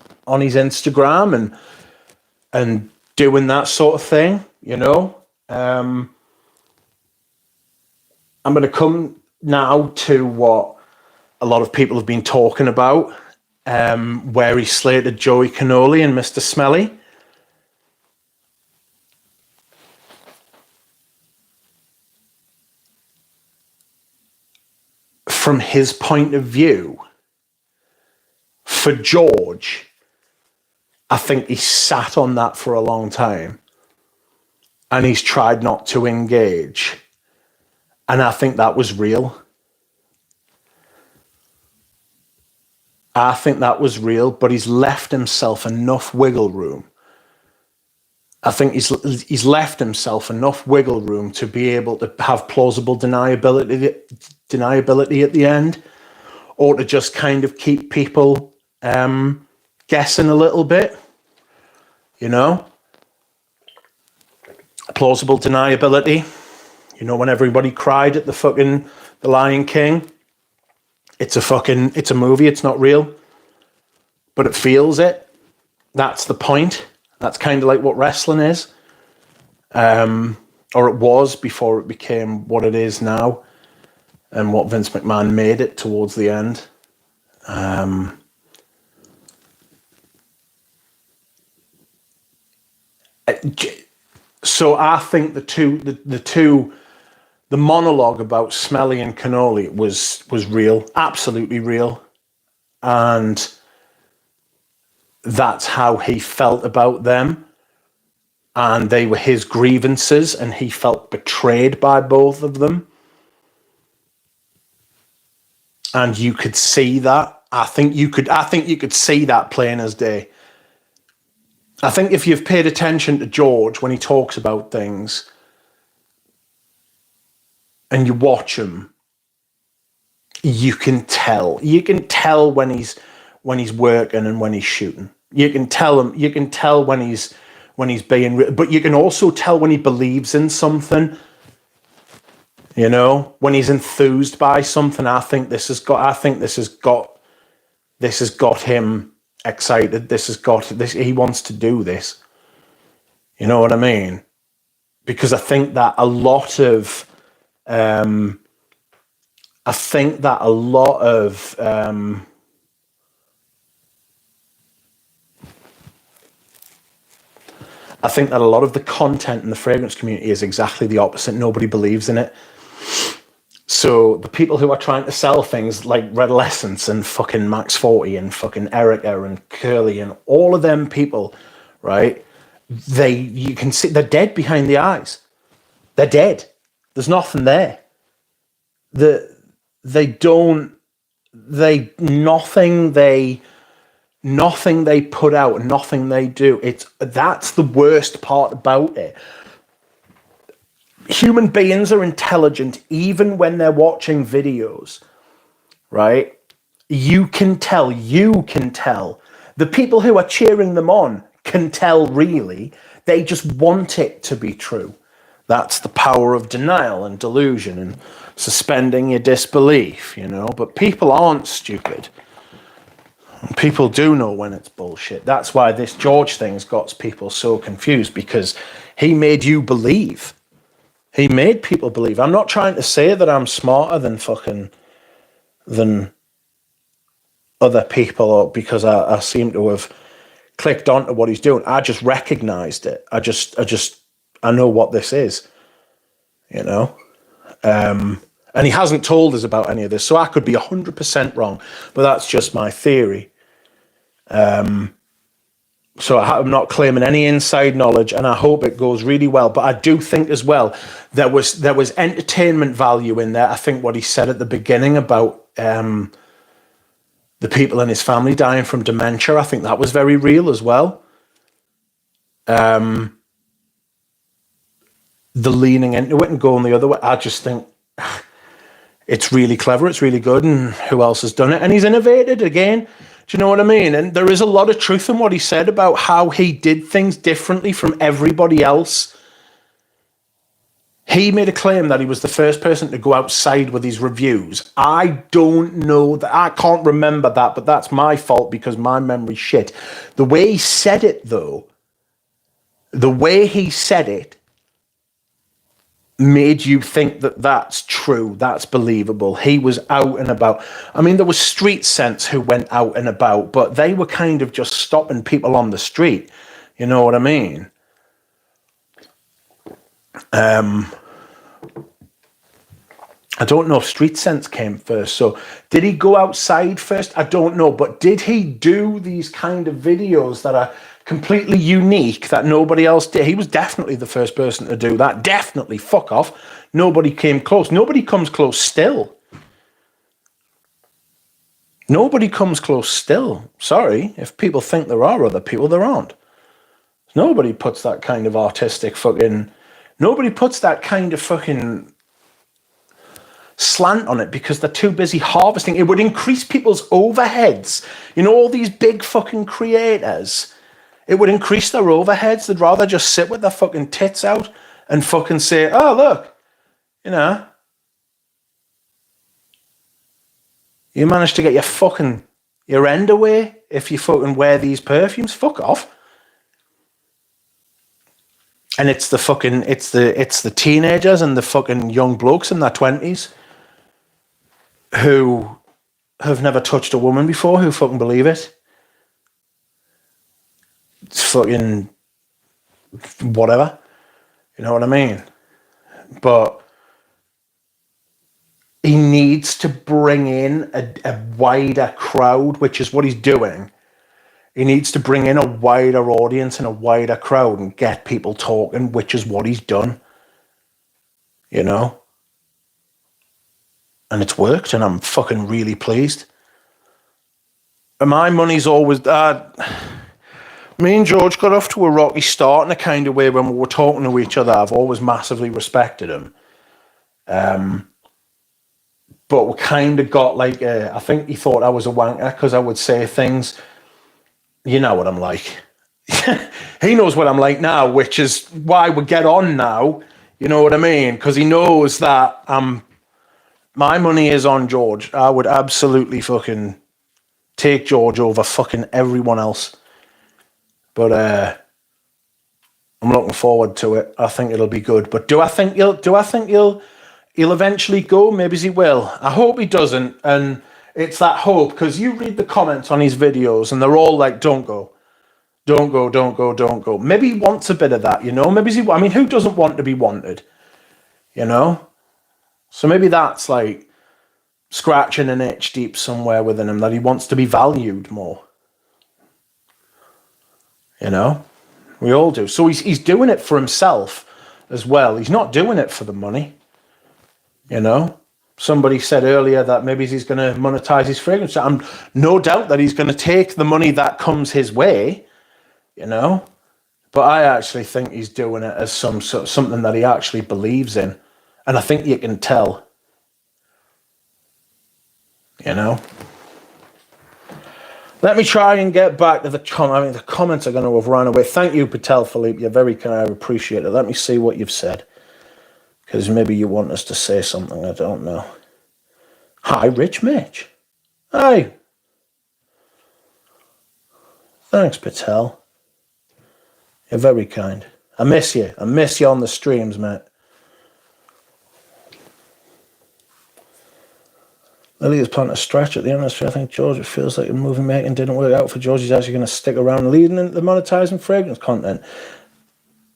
his Instagram and doing that sort of thing, you know. I'm going to come now to what a lot of people have been talking about, where he slated Joey Cannoli and Mr. Smelly. From his point of view, for George, I think he sat on that for a long time and he's tried not to engage. And I think that was real. I think that was real, but he's left himself enough wiggle room. I think he's left himself enough wiggle room to be able to have plausible deniability at the end, or to just kind of keep people guessing a little bit, you know? Plausible deniability. You know, when everybody cried at the Lion King, it's a movie, it's not real, but it feels it. That's the point. That's kind of like what wrestling is. Or it was before it became what it is now, and what Vince McMahon made it towards the end. So I think the monologue about Smelly and Cannoli was real, absolutely real, and that's how he felt about them, and they were his grievances, and he felt betrayed by both of them, and you could see that. I think you could see that plain as day. I think if you've paid attention to George when he talks about things and you watch him, you can tell. You can tell when he's working and when he's shooting. You can tell when he's being, but you can also tell when he believes in something. You know, when he's enthused by something. I think this has got him excited. He wants to do this. You know what I mean? Because I think that a lot of the content in the fragrance community is exactly the opposite. Nobody believes in it. So the people who are trying to sell things like Redolescence and fucking Max 40 and fucking Erica and Curly and all of them people, right? You can see they're dead behind the eyes. They're dead. There's nothing there. Nothing they put out, nothing they do. That's the worst part about it. Human beings are intelligent even when they're watching videos, right? You can tell. The people who are cheering them on can tell, really. They just want it to be true. That's the power of denial and delusion and suspending your disbelief, you know? But people aren't stupid. People do know when it's bullshit. That's why this George thing's got people so confused, because he made you believe. He made people believe. I'm not trying to say that I'm smarter than other people, or because I seem to have clicked onto what he's doing. I just recognized it. I know what this is, you know? And he hasn't told us about any of this, so I could be 100% wrong, but that's just my theory. So I'm not claiming any inside knowledge, and I hope it goes really well. But I do think as well there was entertainment value in there. I think what he said at the beginning about the people in his family dying from dementia, I think that was very real as well. The leaning into it and going the other way, I just think it's really clever, it's really good, and who else has done it? And he's innovated again. Do you know what I mean? And there is a lot of truth in what he said about how he did things differently from everybody else. He made a claim that he was the first person to go outside with his reviews. I don't know that. I can't remember that, but that's my fault because my memory's shit. The way he said it, though, the way he said it made you think that that's true, that's believable. He was out and about. I mean, there was street sense who went out and about, but they were kind of just stopping people on the street. You know what I mean? I don't know if street sense came first. So did he go outside first? I don't know. But did he do these kind of videos that are completely unique that nobody else did? He was definitely the first person to do that. Definitely. Fuck off. Nobody came close. Nobody comes close still. Nobody comes close still. Sorry. If people think there are other people, there aren't. Nobody puts that kind of artistic fucking... Nobody puts that kind of fucking slant on it because they're too busy harvesting. It would increase people's overheads. You know, all these big fucking creators... It would increase their overheads. They'd rather just sit with their fucking tits out and fucking say, oh, look, you know, you managed to get your end away if you fucking wear these perfumes. Fuck off. And it's the teenagers and the fucking young blokes in their 20s who have never touched a woman before who fucking believe it. It's fucking whatever. You know what I mean? But he needs to bring in a wider crowd, which is what he's doing. He needs to bring in a wider audience and a wider crowd and get people talking, which is what he's done. You know? And it's worked, and I'm fucking really pleased. And my money's always... Me and George got off to a rocky start in a kind of way when we were talking to each other. I've always massively respected him. But we kind of got like, I think he thought I was a wanker because I would say things, you know what I'm like. He knows what I'm like now, which is why we get on now. You know what I mean? Because he knows that my money is on George. I would absolutely fucking take George over fucking everyone else. But I'm looking forward to it. I think it'll be good. But do I think he'll eventually go? Maybe he will. I hope he doesn't. And it's that hope, because you read the comments on his videos and they're all like, don't go. Don't go, don't go, don't go. Maybe he wants a bit of that, you know? I mean, who doesn't want to be wanted? You know? So maybe that's like scratching an itch deep somewhere within him that he wants to be valued more. You know, we all do. So he's doing it for himself as well. He's not doing it for the money. You know, somebody said earlier that maybe he's going to monetize his fragrance. I'm no doubt that he's going to take the money that comes his way. You know, but I actually think he's doing it as something that he actually believes in, and I think you can tell. You know. Let me try and get back to the comment. I mean, the comments are going to have run away. Thank you, Patel Philippe. You're very kind. I appreciate it. Let me see what you've said. Because maybe you want us to say something. I don't know. Hi, Rich Mitch. Hi. Thanks, Patel. You're very kind. I miss you. I miss you on the streams, mate. Lily is planning a stretch at the atmosphere. I think George, it feels like a movie making didn't work out for George. He's actually going to stick around leading into the monetizing fragrance content.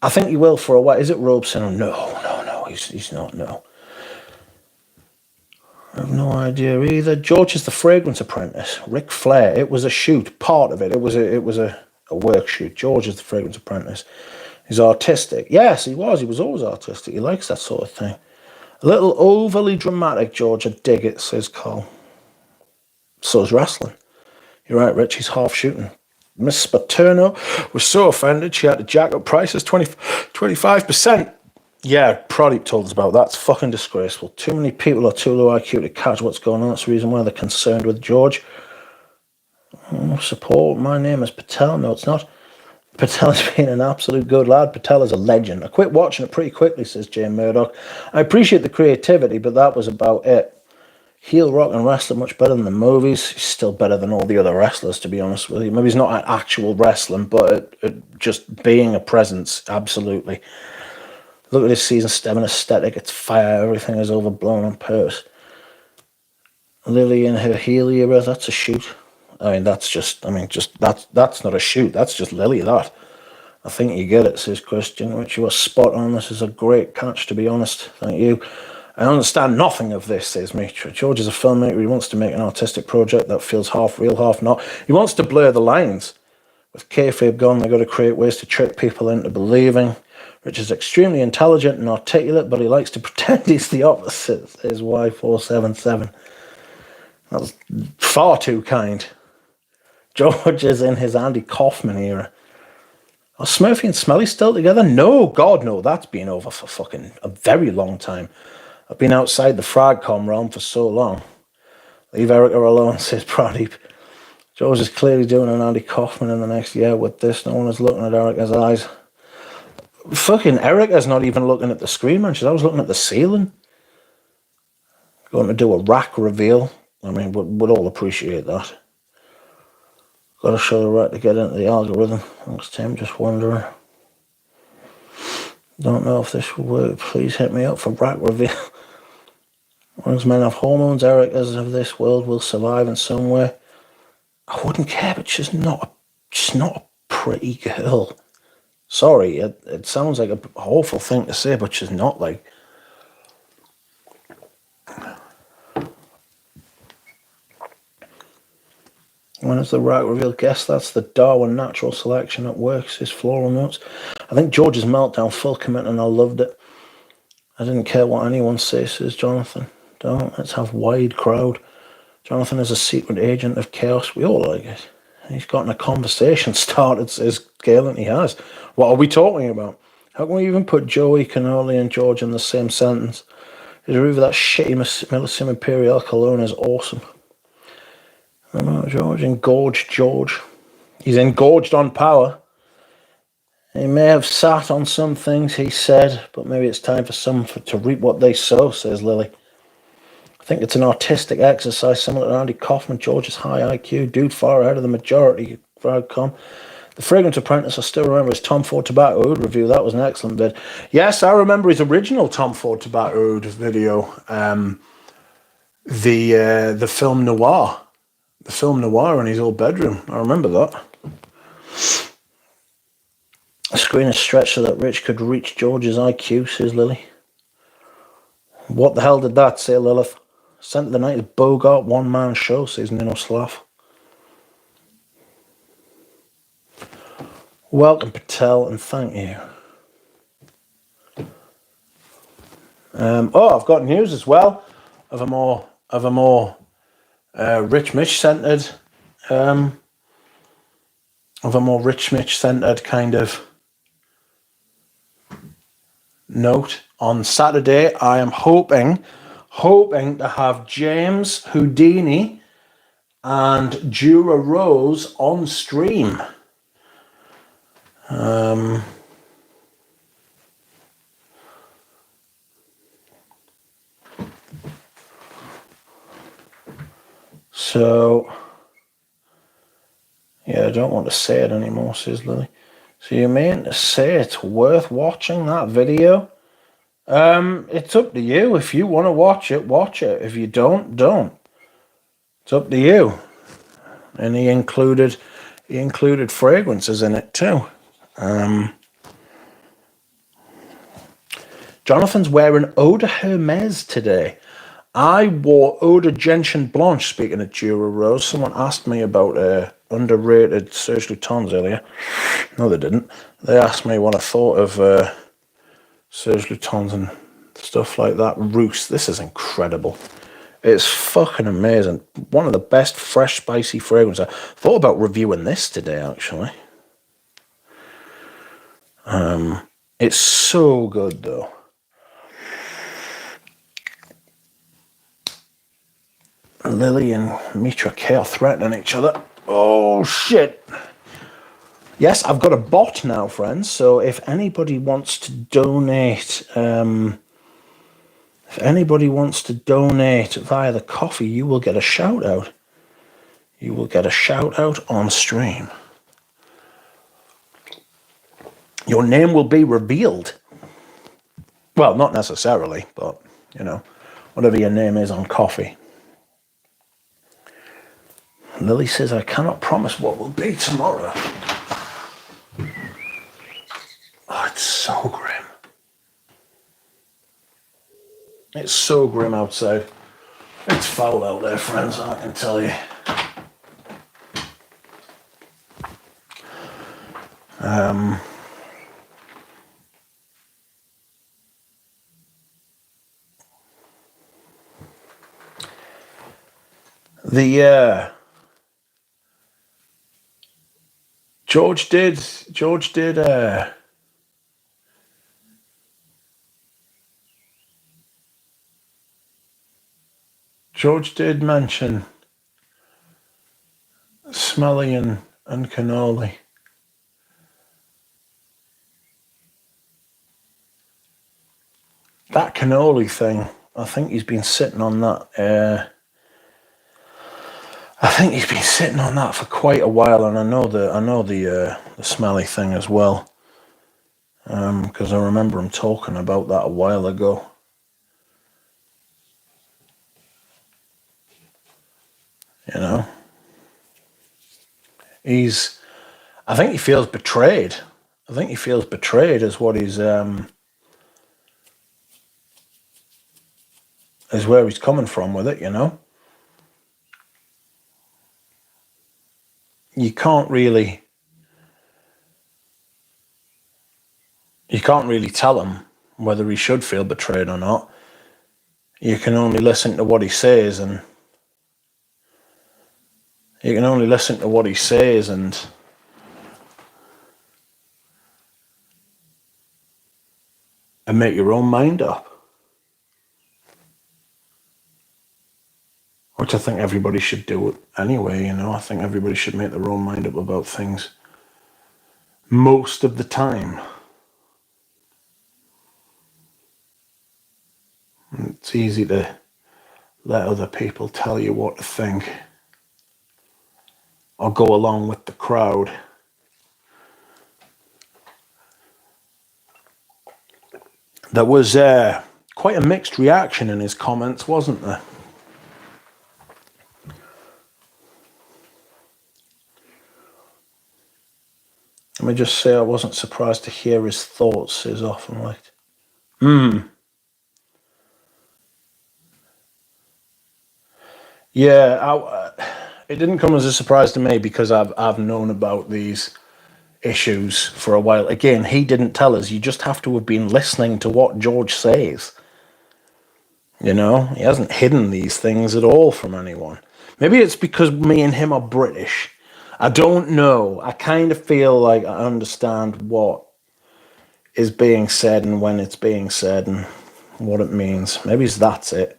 I think he will for a while. Is it Robeson? No, he's not, no. I have no idea either. George is the Fragrance Apprentice. Ric Flair. It was a shoot, part of it. It was a a work shoot. George is the Fragrance Apprentice. He's artistic. Yes, he was. He was always artistic. He likes that sort of thing. A little overly dramatic, George. I dig it, says Carl. So is wrestling. You're right, Rich. He's half shooting. Miss Paterno was so offended she had to jack up prices 25%. Yeah, Pradeep told us about that. It's fucking disgraceful. Too many people are too low IQ to catch what's going on. That's the reason why they're concerned with George. Support. My name is Patel. No, it's not. Patel has been an absolute good lad. Patel is a legend. I quit watching it pretty quickly, says Jane Murdoch. I appreciate the creativity, but that was about it. Heel, rock, and wrestler much better than the movies. He's still better than all the other wrestlers, to be honest with you. Maybe he's not at actual wrestling, but just being a presence, absolutely. Look at this season 7 aesthetic. It's fire. Everything is overblown on purpose. Lily in her heel era, that's a shoot. I mean, that's not a shoot. That's just Lily, that. I think you get it, says Christian, which you are spot on. This is a great catch, to be honest. Thank you. I understand nothing of this, says Mitra. George is a filmmaker. He wants to make an artistic project that feels half real, half not. He wants to blur the lines. With kayfabe gone, they've got to create ways to trick people into believing. Rich is extremely intelligent and articulate, but he likes to pretend he's the opposite, says Y477. That's far too kind. George is in his Andy Kaufman era. Are Smurfy and Smelly still together? No, God, no. That's been over for fucking a very long time. I've been outside the Fragcom realm for so long. Leave Erica alone, says Pradeep. George is clearly doing an Andy Kaufman in the next year with this. No one is looking at Erica's eyes. Fucking Erica's not even looking at the screen, man. I was looking at the ceiling. Going to do a rack reveal. I mean, we'd all appreciate that. Got to show the right to get into the algorithm. Thanks, Tim. Just wondering. Don't know if this will work. Please hit me up for rack reveal. Once men have hormones, Erica's of this world will survive in some way. I wouldn't care, but she's not a pretty girl. Sorry, it sounds like an awful thing to say, but she's not, like. When is the rack reveal? Guess that's the Darwin natural selection at work, says Floral Notes. I think George's meltdown, full commitment, and I loved it. I didn't care what anyone says, says Jonathan. Don't, let's have wide crowd. Jonathan is a secret agent of chaos. We all like it. He's gotten a conversation started, says Galen. He has. What are we talking about? How can we even put Joey, Cannoli, and George in the same sentence? His review of that shitty Millicim Imperial cologne is awesome. George, engorged George. He's engorged on power. He may have sat on some things, he said, but maybe it's time for some to reap what they sow, says Lily. I think it's an artistic exercise similar to Andy Kaufman. George is high IQ, dude far ahead of the majority. Fragcom. The Fragrance Apprentice, I still remember his Tom Ford Tobacco Oud review. That was an excellent vid. Yes, I remember his original Tom Ford Tobacco Oud video. The film Noir. The film Noir in his old bedroom. I remember that. The screen is stretched so that Rich could reach George's IQ, says Lily. What the hell did that say, Lilith? Sent to the night of Bogart one-man show, says Nino Slav. Welcome, Patel, and thank you. I've got news as well of a more Rich Mitch centered kind of note. On Saturday, I am hoping to have James Houdini and Jura Rose on stream. So, yeah, I don't want to say it anymore, says Lily. So you mean to say it's worth watching that video? It's up to you. If you want to watch it, watch it. If you don't, don't. It's up to you. And he included fragrances in it too. Jonathan's wearing Eau de Hermes today. I wore Eau de Gentian Blanche, speaking of Dura Rose. Someone asked me about underrated Serge Lutens earlier. No, they didn't. They asked me what I thought of Serge Lutens and stuff like that. Roos, this is incredible. It's fucking amazing. One of the best fresh, spicy fragrances. I thought about reviewing this today, actually. It's so good, though. Lily and Mitra K are threatening each other. Oh, shit. Yes, I've got a bot now, friends. So if anybody wants to donate... if anybody wants to donate via the coffee, you will get a shout-out. You will get a shout-out on stream. Your name will be revealed. Well, not necessarily, but, you know, whatever your name is on coffee. Lily says, I cannot promise what will be tomorrow. Oh, it's so grim. It's so grim outside. It's foul out there, friends, I can tell you. George did mention smelly and cannoli. That cannoli thing, I think he's been sitting on that. I think he's been sitting on that for quite a while, and I know the smelly thing as well, because I remember him talking about that a while ago. You know, I think he feels betrayed. I think he feels betrayed is what he's is where he's coming from with it. You know, you can't really tell him whether he should feel betrayed or not. You can only listen to what he says, and make your own mind up. Which I think everybody should do anyway, you know. I think everybody should make their own mind up about things most of the time. It's easy to let other people tell you what to think or go along with the crowd. There was quite a mixed reaction in his comments, wasn't there? Let me just say I wasn't surprised to hear his thoughts as often like, Yeah, it didn't come as a surprise to me because I've known about these issues for a while. Again, he didn't tell us. You just have to have been listening to what George says. You know, he hasn't hidden these things at all from anyone. Maybe it's because me and him are British. I don't know. I kind of feel like I understand what is being said and when it's being said and what it means. Maybe that's it.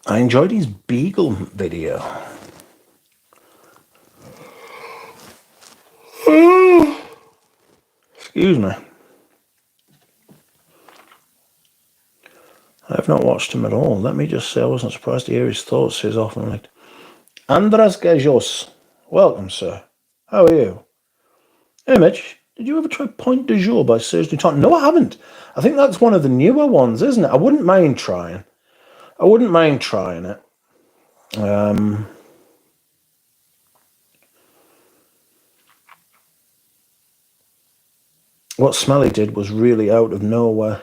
I enjoyed his Beagle video. Excuse me. I have not watched him at all. Let me just say I wasn't surprised to hear his thoughts as often like Andras Gajos. Welcome, sir. How are you? Hey, Mitch. Did you ever try Point du Jour by Serge Lutens? No, I haven't. I think that's one of the newer ones, isn't it? I wouldn't mind trying it. What Smelly did was really out of nowhere.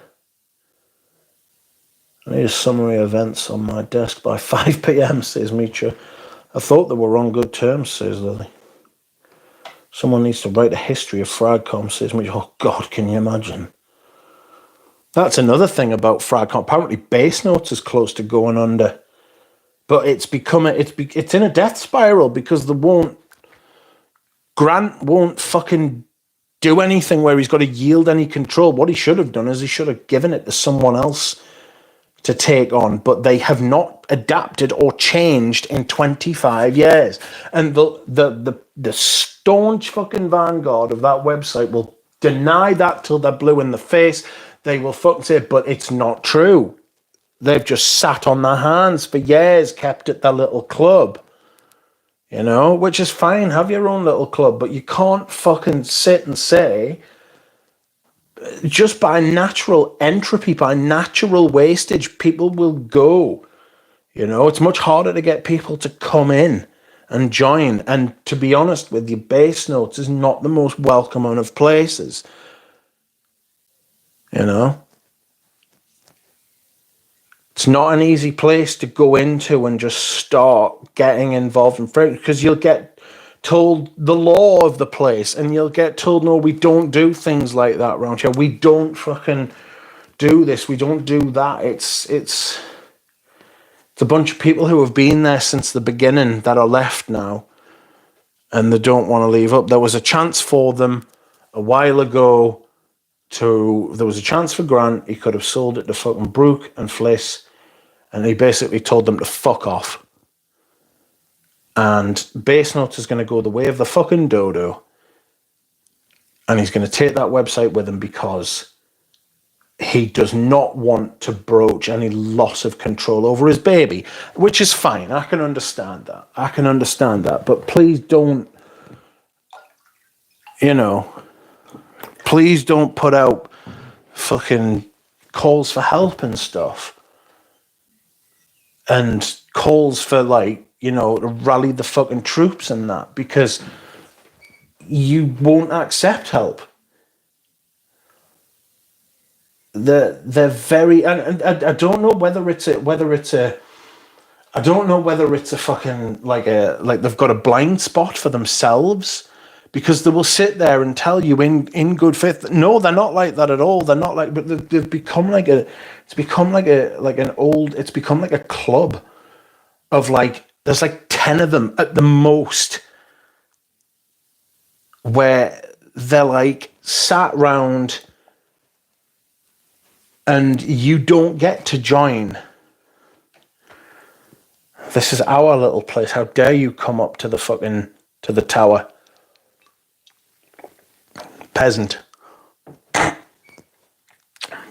I need a summary events on my desk by 5 p.m, says Mitra. I thought they were on good terms, says Lily. Someone needs to write a history of Fragcom, says Mitra. Oh, God, can you imagine? That's another thing about Fragcom. Apparently, Bass Notes is close to going under. But it's in a death spiral because Grant won't fucking do anything where he's got to yield any control. What he should have done is he should have given it to someone else to take on, but they have not adapted or changed in 25 years. And the staunch fucking vanguard of that website will deny that till they're blue in the face. They will fucking say, but it's not true. They've just sat on their hands for years, kept at their little club. You know, which is fine, have your own little club, but you can't fucking sit and say, just by natural entropy, by natural wastage, people will go. You know, it's much harder to get people to come in and join. And to be honest with you, Bass Notes is not the most welcoming of places. You know? It's not an easy place to go into and just start getting involved in Fragrance, because you'll get told the law of the place and you'll get told, no, we don't do things like that around here. We don't fucking do this. We don't do that. It's a bunch of people who have been there since the beginning that are left now and they don't want to leave up. There was a chance for them a while ago there was a chance for Grant. He could have sold it to fucking Brooke and Fliss, and he basically told them to fuck off. And Bass Notes is going to go the way of the fucking dodo, and he's going to take that website with him because he does not want to broach any loss of control over his baby, which is fine. I can understand that. But please don't, please don't put out fucking calls for help and stuff. And calls for, to rally the fucking troops and that, because you won't accept help. They're very, and I don't know whether it's a fucking like they've got a blind spot for themselves, because they will sit there and tell you in good faith, no, they're not like that at all. They're not like, but they've become like a club of there's 10 of them at the most, where they're sat round and you don't get to join. This is our little place. How dare you come up to the tower? Peasant.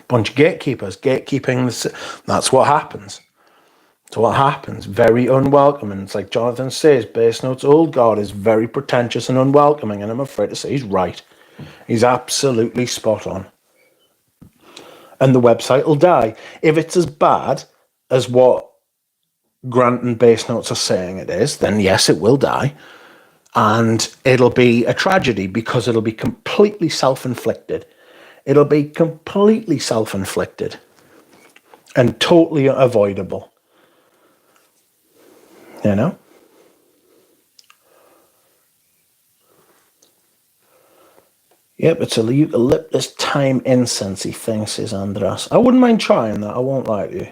Bunch of gatekeepers. Gatekeeping, that's what happens. That's what happens. Very unwelcoming. It's like Jonathan says, Bass Notes' old guard is very pretentious and unwelcoming, and I'm afraid to say he's right. He's absolutely spot on. And the website will die. If it's as bad as what Grant and Bass Notes are saying it is, then yes, it will die. And it'll be a tragedy, because it'll be completely self-inflicted. It'll be completely self-inflicted and totally avoidable. You know? Yep, it's a eucalyptus thyme incensey thing, says Andras. I wouldn't mind trying that, I won't lie to you.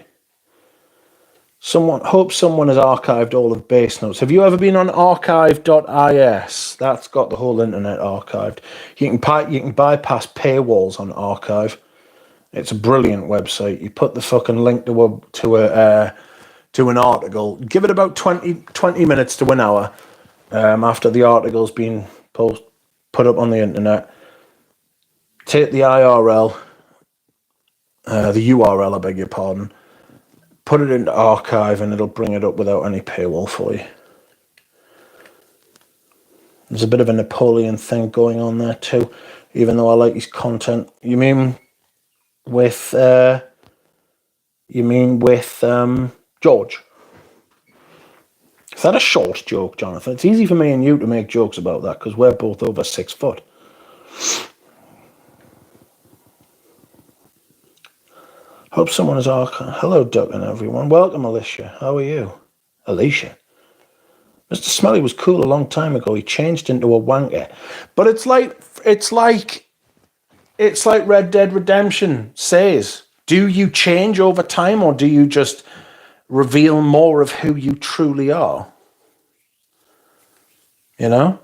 Hope someone has archived all of Bass Notes. Have you ever been on archive.is? That's got the whole internet archived. You can bypass paywalls on Archive. It's a brilliant website. You put the fucking link to an article. Give it about 20 minutes to an hour after the article's been put up on the internet. Take the URL, I beg your pardon. Put it into Archive and it'll bring it up without any paywall for you. There's a bit of a Napoleon thing going on there too, even though I like his content. You mean with George? Is that a short joke, Jonathan? It's easy for me and you to make jokes about that because we're both over 6 foot. Hope someone is all... Hello, Doug and everyone. Welcome, Alicia. How are you? Alicia. Mr. Smelly was cool a long time ago. He changed into a wanker. But it's like Red Dead Redemption says. Do you change over time, or do you just reveal more of who you truly are? You know?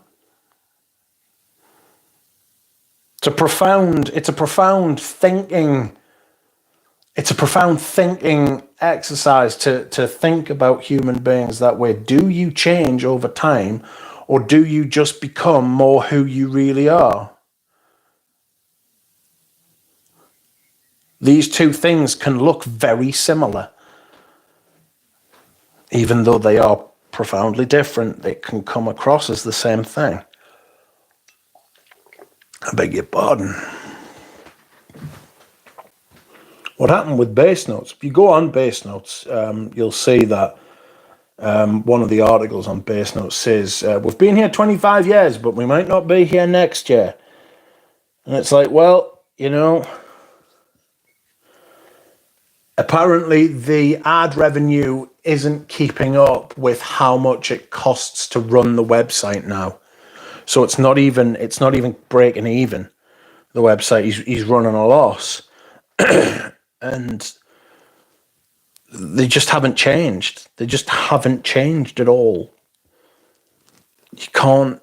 It's a profound thinking exercise to think about human beings that way. Do you change over time, or do you just become more who you really are? These two things can look very similar. Even though they are profoundly different, they can come across as the same thing. I beg your pardon. What happened with Bass Notes? If you go on Bass Notes, you'll see that one of the articles on Bass Notes says, we've been here 25 years, but we might not be here next year. And it's like, well, you know, apparently the ad revenue isn't keeping up with how much it costs to run the website now. So it's not even breaking even. The website, he's running a loss. And they just haven't changed. They just haven't changed at all. You can't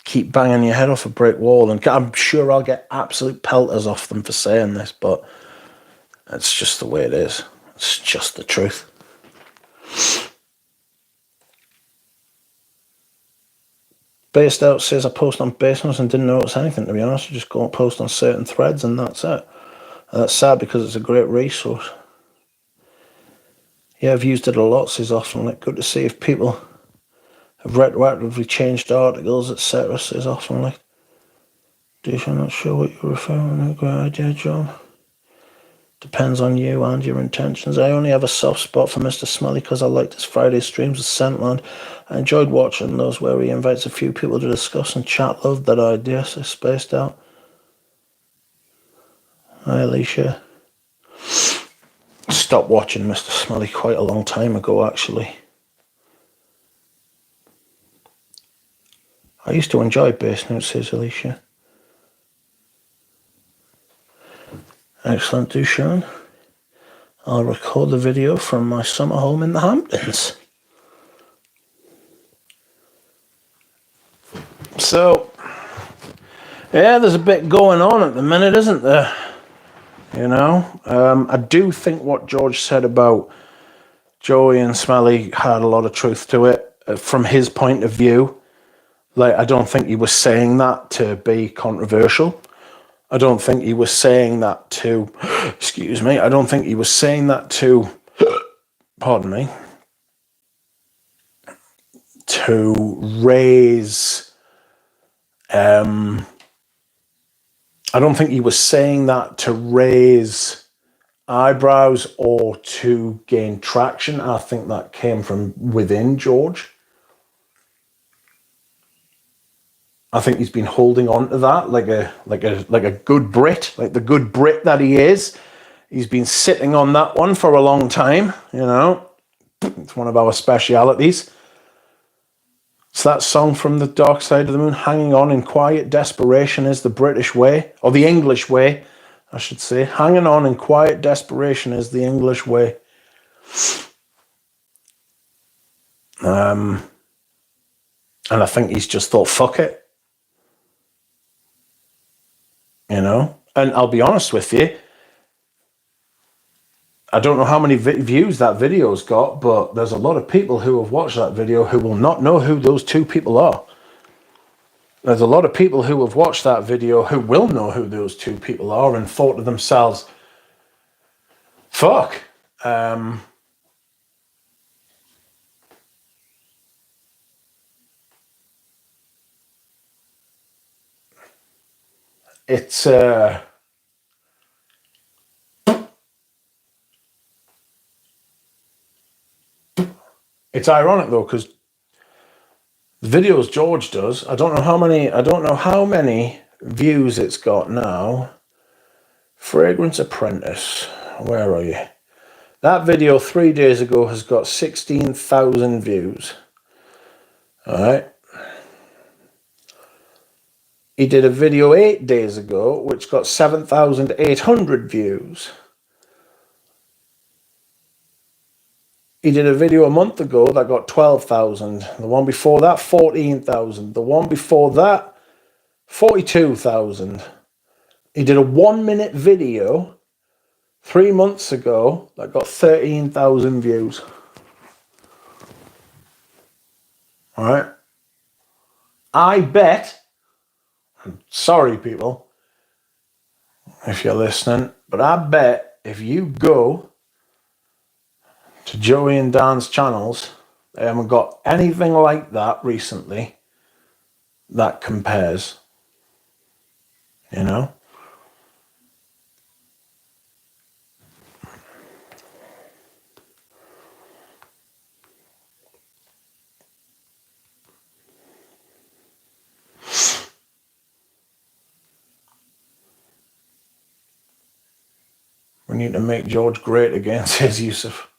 keep banging your head off a brick wall. And I'm sure I'll get absolute pelters off them for saying this, but it's just the way it is. It's just the truth. Based Out says, I post on Base Notes and didn't notice anything, to be honest. You just go and post on certain threads and that's it. And that's sad because it's a great resource. Yeah, I've used it a lot, says Often Lit. Good to see if people have retroactively changed articles, etc., says Often Lit. Dish, I'm not sure what you're referring to. Great idea, John. Depends on you and your intentions. I only have a soft spot for Mr. Smelly because I liked his Friday streams with Scentland. I enjoyed watching those where he invites a few people to discuss and chat. Loved that idea, so Spaced Out. Hi, Alicia. Stopped watching Mr. Smelly quite a long time ago, actually. I used to enjoy Bass Notes, says Alicia. Excellent, Dushan. I'll record the video from my summer home in the Hamptons. So, yeah, there's a bit going on at the minute, isn't there? You know, I do think what George said about Joey and Smelly had a lot of truth to it from his point of view. Like, I don't think he was saying that to be controversial. I don't think he was saying that to, excuse me, I don't think he was saying that to, pardon me, to raise, I don't think he was saying that to raise eyebrows or to gain traction. I think that came from within George. I think he's been holding on to that like a good Brit, like the good Brit that he is. He's been sitting on that one for a long time, you know. It's one of our specialities. It's that song from The Dark Side of the Moon, Hanging On in Quiet Desperation is the British way, or the English way, I should say. Hanging on in quiet desperation is the English way. And I think he's just thought, fuck it. You know, and I'll be honest with you, I don't know how many views that video's got, but there's a lot of people who have watched that video who will not know who those two people are. There's a lot of people who have watched that video who will know who those two people are and thought to themselves, fuck. It's ironic though, because the videos George does, I don't know how many views it's got now. Fragrance Apprentice. Where are you? That video 3 days ago has got 16,000 views. All right. He did a video 8 days ago, which got 7,800 views. He did a video a month ago that got 12,000. The one before that, 14,000. The one before that, 42,000. He did a 1-minute video 3 months ago that got 13,000 views. All right. I bet, sorry people, if you're listening, but I bet if you go to Joey and Dan's channels, they haven't got anything like that recently that compares, you know? We need to make George great again, says Yusuf.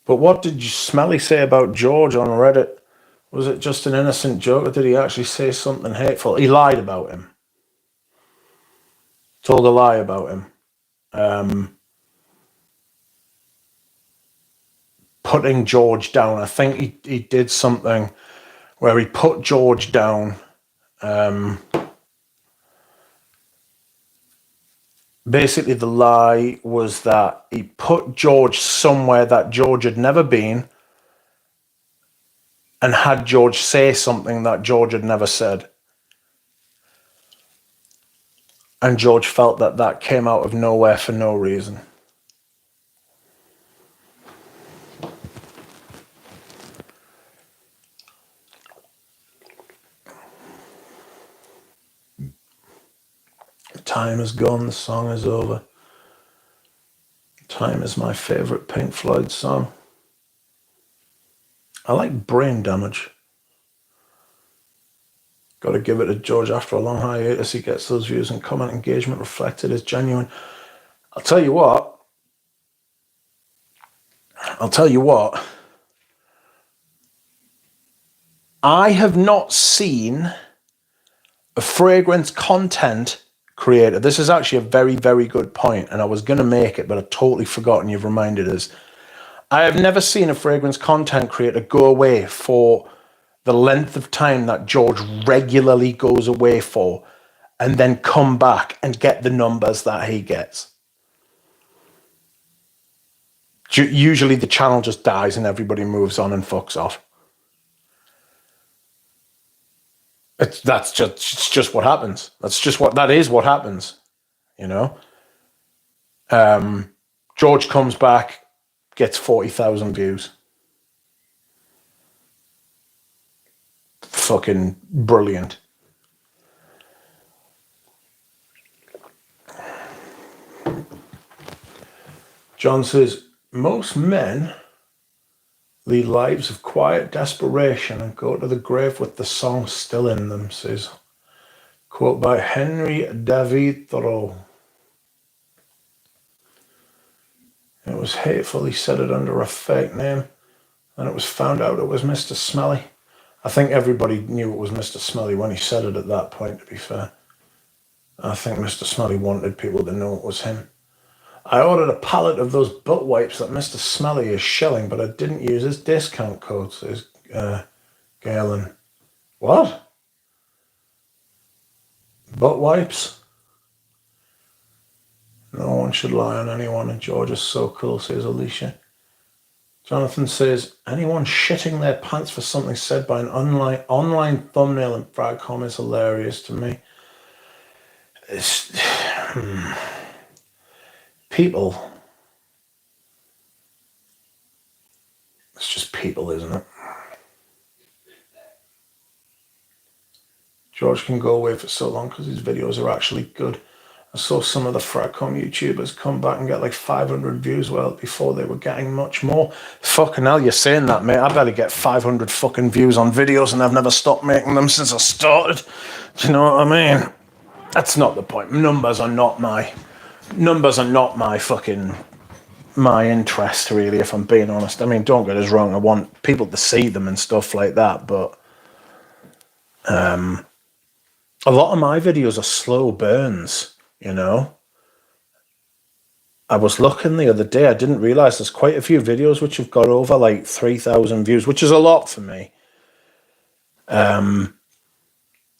But what did Smelly say about George on Reddit? Was it just an innocent joke, or did he actually say something hateful? He lied about him. Told a lie about him. Putting George down. I think he did something where he put George down. Basically, the lie was that he put George somewhere that George had never been and had George say something that George had never said. And George felt that that came out of nowhere for no reason. Time is gone, the song is over. Time is my favourite Pink Floyd song. I like Brain Damage. Got to give it to George after a long hiatus. He gets those views and comment engagement reflected as genuine. I'll tell you what. I have not seen a fragrance content creator. This is actually a very, very good point, and I was going to make it, but I totally forgot, and you've reminded us. I have never seen a fragrance content creator go away for the length of time that George regularly goes away for and then come back and get the numbers that he gets. Usually the channel just dies and everybody moves on and fucks off. That's just what happens. That is what happens, you know. George comes back, gets 40,000 views. Fucking brilliant. John says, most men lead lives of quiet desperation and go to the grave with the song still in them, says, quote by Henry David Thoreau. It was hateful, he said it under a fake name, and it was found out it was Mr. Smelly. I think everybody knew it was Mr. Smelly when he said it at that point, to be fair. I think Mr. Smelly wanted people to know it was him. I ordered a pallet of those butt wipes that Mr. Smelly is shelling, but I didn't use his discount code, says Galen. What? Butt wipes? No one should lie on anyone, and George is so cool, says Alicia. Jonathan says, anyone shitting their pants for something said by an online thumbnail in Fragcom is hilarious to me. It's... people. It's just people, isn't it? George can go away for so long because his videos are actually good. I saw some of the Fragcom YouTubers come back and get like 500 views before they were getting much more. Fucking hell, you're saying that, mate. I better get 500 fucking views on videos and I've never stopped making them since I started. Do you know what I mean? That's not the point. Numbers are not my numbers are not my interest, really, if I'm being honest. I mean, don't get us wrong, I want people to see them and stuff like that, but a lot of my videos are slow burns, you know? I was looking the other day, I didn't realise there's quite a few videos which have got over like 3,000 views, which is a lot for me. And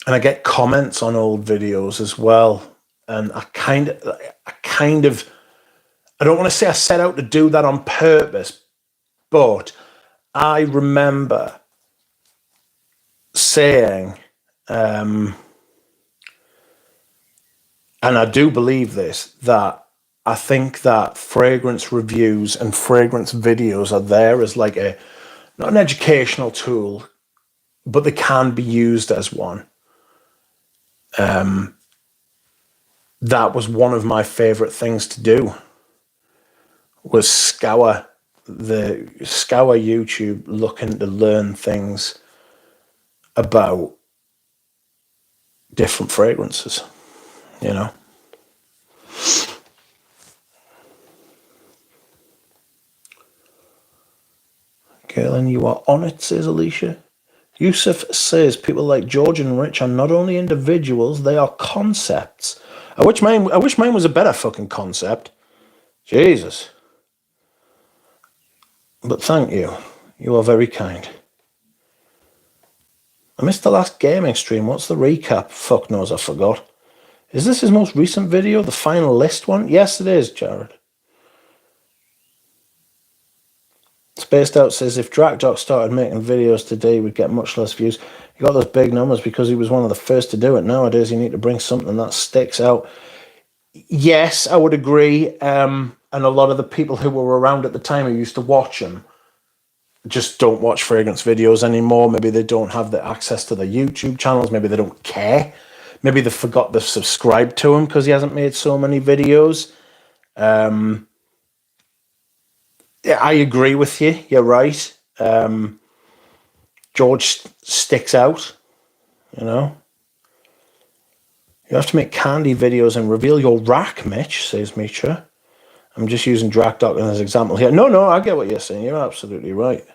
I get comments on old videos as well. And I don't want to say I set out to do that on purpose, but I remember saying, and I do believe this, that I think that fragrance reviews and fragrance videos are there as like not an educational tool, but they can be used as one. That was one of my favorite things to do, was scour YouTube looking to learn things about different fragrances, you know. Galen, you are on it, says Alicia. Yusuf says people like George and Rich are not only individuals, they are concepts. I wish mine was a better fucking concept. Jesus. But thank you. You are very kind. I missed the last gaming stream. What's the recap? Fuck knows, I forgot. Is this his most recent video, the final list one? Yes, it is, Jared. Spaced Out says if Drakdoc started making videos today, we'd get much less views. He got those big numbers because he was one of the first to do it. Nowadays, you need to bring something that sticks out. Yes, I would agree. And a lot of the people who were around at the time who used to watch him just don't watch fragrance videos anymore. Maybe they don't have the access to their YouTube channels. Maybe they don't care. Maybe they forgot to subscribe to him because he hasn't made so many videos. Yeah, I agree with you. You're right. George sticks out, you know. You have to make candy videos and reveal your rack, Mitch, says Mitra. I'm just using Drakdoc as an example here. No, I get what you're saying. You're absolutely right.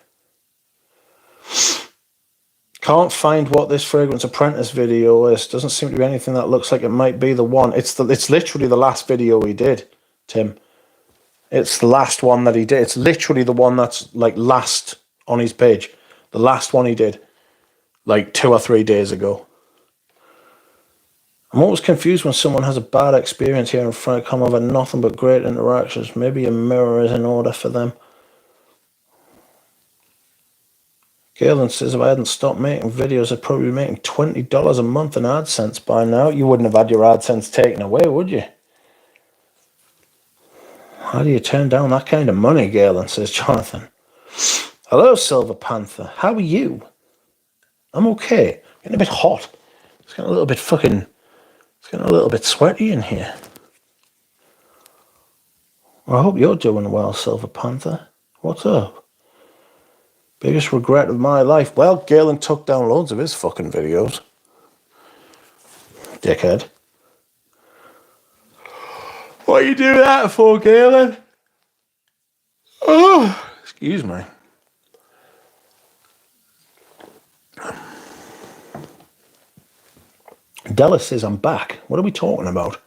Can't find what this Fragrance Apprentice video is. Doesn't seem to be anything that looks like it might be the one. It's literally the last video he did, Tim. It's the last one that he did. It's literally the one that's like last on his page. The last one he did, like 2 or 3 days ago. I'm always confused when someone has a bad experience here in front, come over nothing but great interactions. Maybe a mirror is in order for them. Galen says if I hadn't stopped making videos, I'd probably be making $20 a month in AdSense by now. You wouldn't have had your AdSense taken away, would you? How do you turn down that kind of money, Galen, says Jonathan. Hello, Silver Panther. How are you? I'm okay. Getting a bit hot. It's getting a little bit sweaty in here. Well, I hope you're doing well, Silver Panther. What's up? Biggest regret of my life. Well, Galen took down loads of his fucking videos. Dickhead. What you do that for, Galen? Oh, excuse me. Della says I'm back. What are we talking about?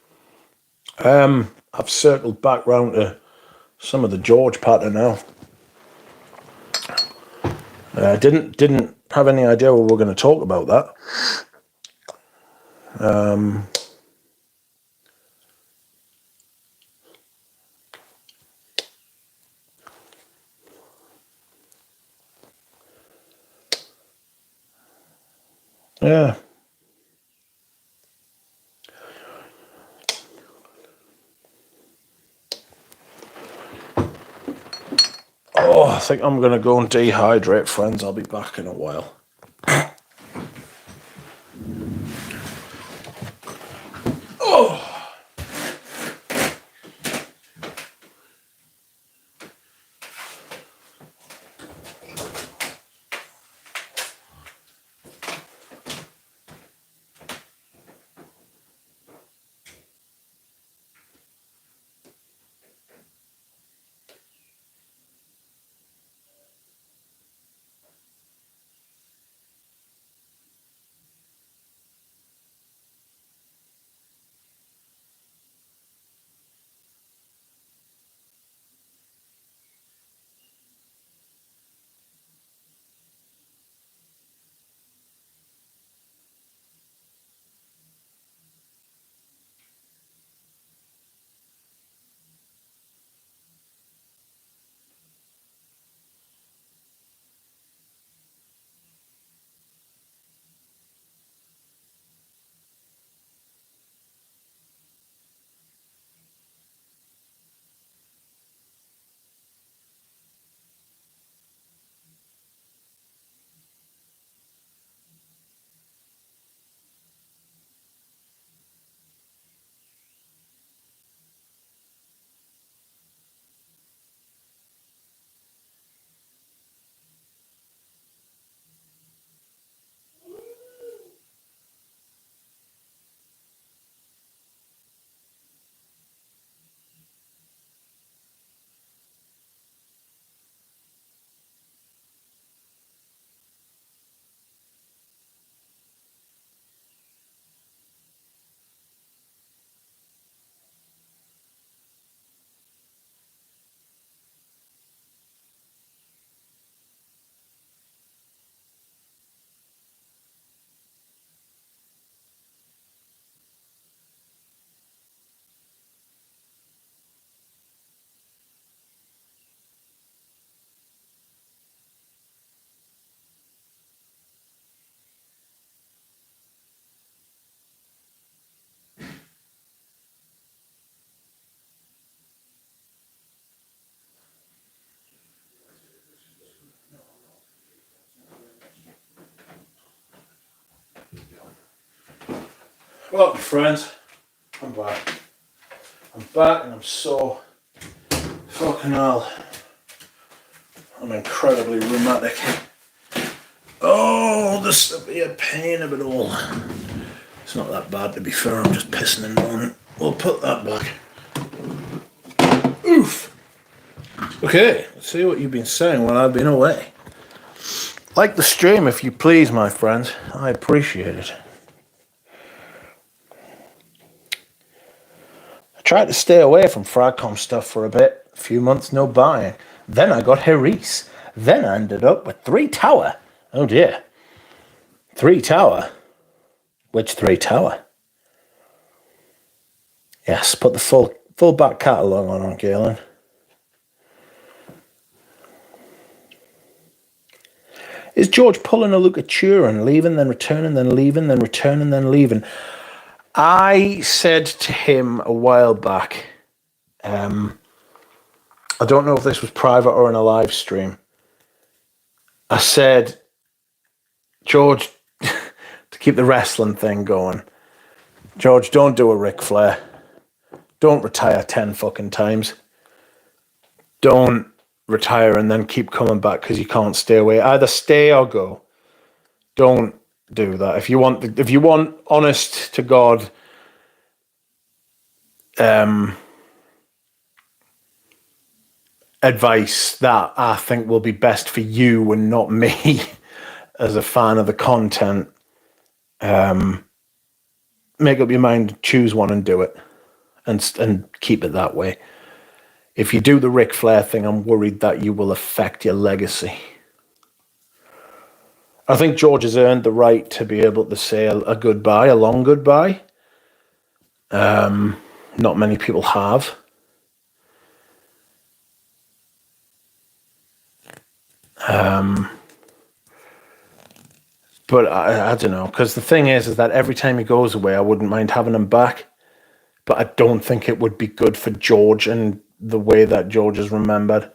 I've circled back round to some of the George pattern now. Didn't have any idea we were going to talk about that. Yeah. Oh, I think I'm going to go and dehydrate, friends. I'll be back in a while. Oh. Well, my friends, I'm back. I'm back and I'm so fucking hell. I'm incredibly rheumatic. Oh, the severe pain of it all. It's not that bad, to be fair. I'm just pissing and moaning. We'll put that back. Oof. Okay, let's see what you've been saying while I've been away. Like the stream if you please, my friends. I appreciate it. I tried to stay away from Fragcom stuff for a bit. A few months, no buying. Then I got Heris. Then I ended up with 3 Tower. Oh dear. 3 Tower? Which 3 Tower? Yes, put the full back catalogue on Galen. Is George pulling a Luca Turin, leaving, then returning, then leaving, then returning, then leaving? I said to him a while back, I don't know if this was private or in a live stream. I said, George, to keep the wrestling thing going, George, don't do a Ric Flair. Don't retire 10 fucking times. Don't retire and then keep coming back because you can't stay away. Either stay or go. Don't do that. If you want honest to God advice that I think will be best for you and not me as a fan of the content, make up your mind, choose one and do it, and keep it that way. If you do the Ric Flair thing, I'm worried that you will affect your legacy. I think George has earned the right to be able to say a goodbye, a long goodbye. Not many people have. But I don't know, because the thing is that every time he goes away, I wouldn't mind having him back. But I don't think it would be good for George and the way that George is remembered.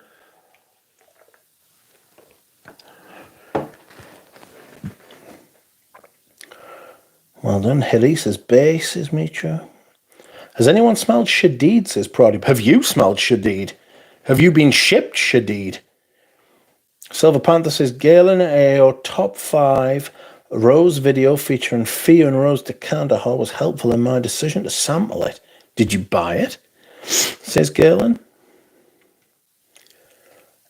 Well done. Hilly says base, says Mitra. Has anyone smelled Shadid, says Proddy. Have you smelled Shadid? Have you been shipped Shadid? Silver Panther says Galen AO top 5 Rose video featuring Fia and Rose de Kandahar was helpful in my decision to sample it. Did you buy it? Says Galen.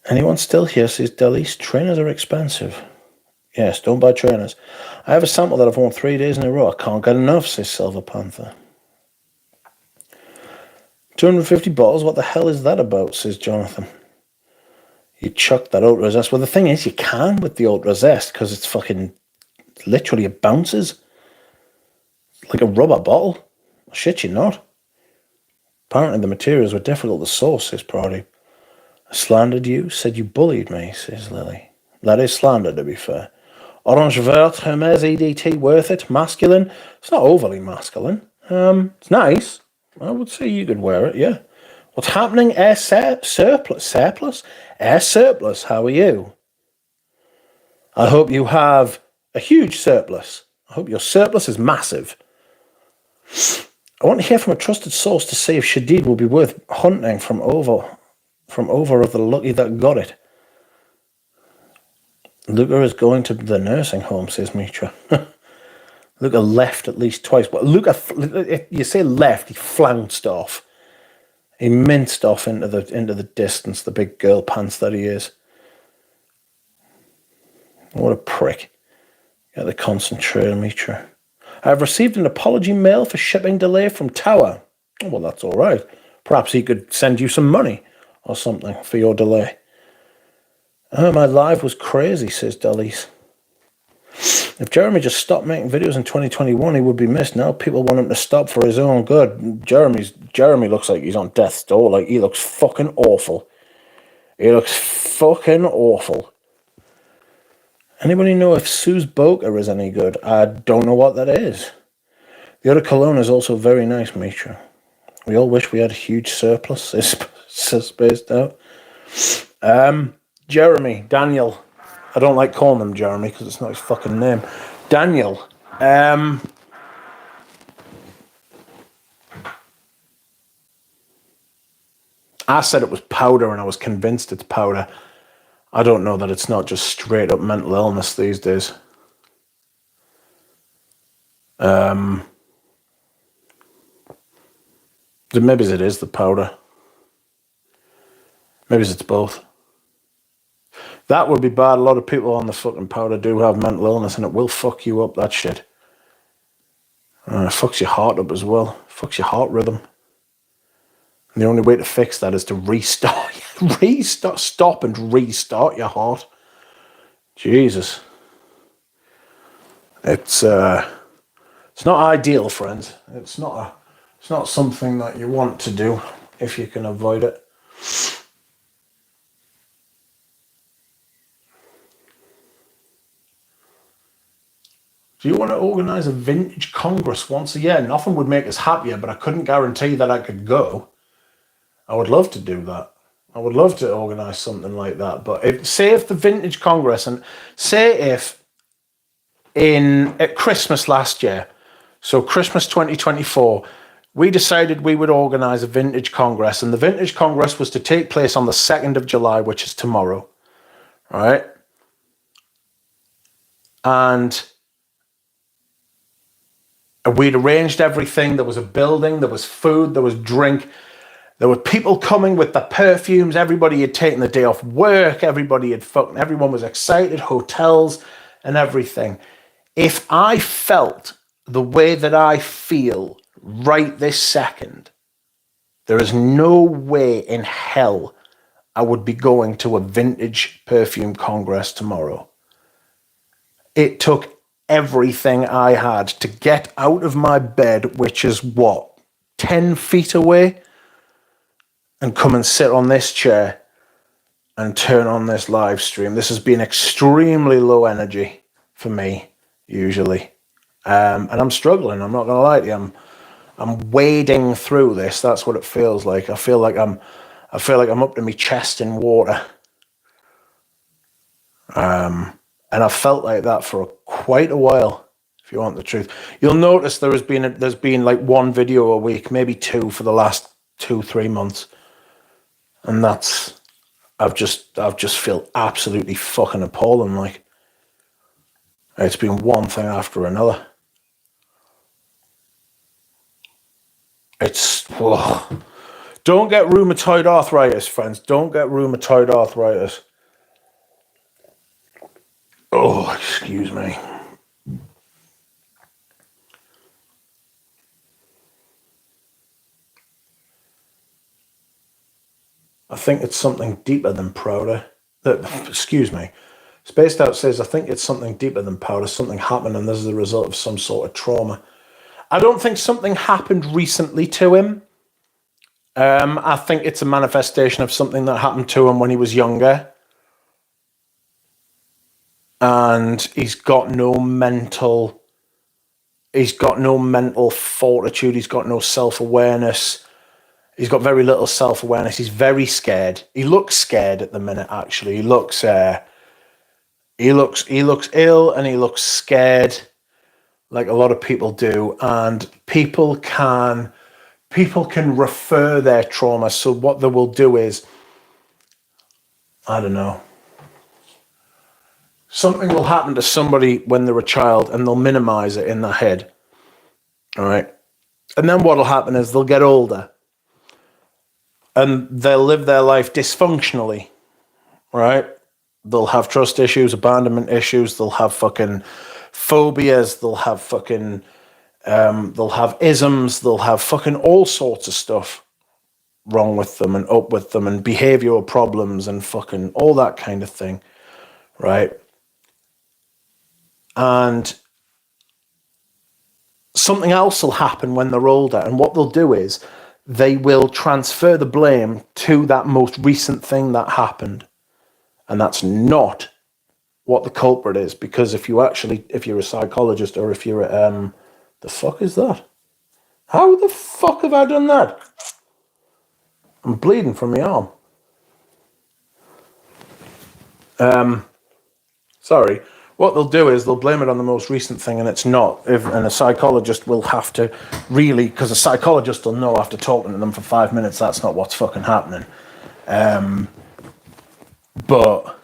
Anyone still here? Says Delis. Trainers are expensive. Yes, don't buy trainers. I have a sample that I've worn 3 days in a row. I can't get enough, says Silver Panther. 250 bottles? What the hell is that about, says Jonathan. You chuck that Ultra Zest. Well, the thing is, you can with the Ultra Zest because it's fucking, literally, it bounces. Like a rubber bottle. Shit, you not. Apparently the materials were difficult to source, says Proddy. I slandered you, said you bullied me, says Lily. That is slander, to be fair. Orange Vert, Hermes EDT, worth it, masculine. It's not overly masculine. It's nice. I would say you could wear it, yeah. What's happening? Air surplus? Air surplus, how are you? I hope you have a huge surplus. I hope your surplus is massive. I want to hear from a trusted source to see if Shadid will be worth hunting from over of the lucky that got it. Luca is going to the nursing home, says Mitra. Luca left at least twice. But Luca, you say left, he flounced off. He minced off into the distance, the big girl pants that he is. What a prick. Get the concentrate, Mitra. I have received an apology mail for shipping delay from Tower. Oh, well, that's all right. Perhaps he could send you some money or something for your delay. Oh, my live was crazy, says Delis. If Jeremy just stopped making videos in 2021, he would be missed. Now people want him to stop for his own good. Jeremy looks like he's on death's door. Like, he looks fucking awful. He looks fucking awful. Anybody know if Sue's Boca is any good? I don't know what that is. The other cologne is also very nice, Mitra. We all wish we had a huge surplus. It's spaced out. Jeremy, Daniel. I don't like calling him Jeremy because it's not his fucking name. Daniel. I said it was powder and I was convinced it's powder. I don't know that it's not just straight up mental illness these days. Maybe it is the powder. Maybe it's both. That would be bad. A lot of people on the fucking powder do have mental illness and it will fuck you up, that shit. It fucks your heart up as well. Fucks your heart rhythm. And the only way to fix that is to stop and restart your heart. Jesus. It's not ideal, friends. It's not something that you want to do if you can avoid it. Do you want to organise a vintage congress once a year? Nothing would make us happier, but I couldn't guarantee that I could go. I would love to do that. I would love to organise something like that. But if the vintage congress, and say if at Christmas last year, so Christmas 2024, we decided we would organise a vintage congress, and the vintage congress was to take place on the 2nd of July, which is tomorrow, right? And we'd arranged everything. There was a building, there was food, there was drink. There were people coming with the perfumes. Everybody had taken the day off work. Everyone was excited, hotels and everything. If I felt the way that I feel right this second, there is no way in hell I would be going to a vintage perfume congress tomorrow. It took everything I had to get out of my bed, which is 10 feet away, and come and sit on this chair and turn on this live stream. This has been extremely low energy for me, usually. And I'm struggling, I'm not going to lie to you. I'm wading through this. That's what it feels like. I feel like I'm up to my chest in water. And I've felt like that for quite a while, if you want the truth. You'll notice there's been like one video a week, maybe two for the last 2-3 months. And I've just feel absolutely fucking appalling. Like, it's been one thing after another. Don't get rheumatoid arthritis, friends. Don't get rheumatoid arthritis. Oh, excuse me. I think it's something deeper than powder. Excuse me. Spaced Out says, I think it's something deeper than powder. Something happened and this is the result of some sort of trauma. I don't think something happened recently to him. I think it's a manifestation of something that happened to him when he was younger. And he's got no mental fortitude. He's got no self-awareness. He's got very little self-awareness. He's very scared. He looks scared at the minute, actually. He looks ill and he looks scared, like a lot of people do. And people can refer their trauma. So what they will do is, I don't know, something will happen to somebody when they're a child and they'll minimize it in their head. All right. And then what'll happen is they'll get older and they'll live their life dysfunctionally. Right. They'll have trust issues, abandonment issues. They'll have fucking phobias. They'll have fucking, they'll have isms. They'll have fucking all sorts of stuff wrong with them and up with them and behavioral problems and fucking all that kind of thing. Right. And something else will happen when they're older. And what they'll do is they will transfer the blame to that most recent thing that happened. And that's not what the culprit is. Because if you're a psychologist or if you're the fuck is that? How the fuck have I done that? I'm bleeding from my arm. Sorry. What they'll do is they'll blame it on the most recent thing, and it's not. And a psychologist will have to really, because a psychologist will know after talking to them for 5 minutes that's not what's fucking happening. But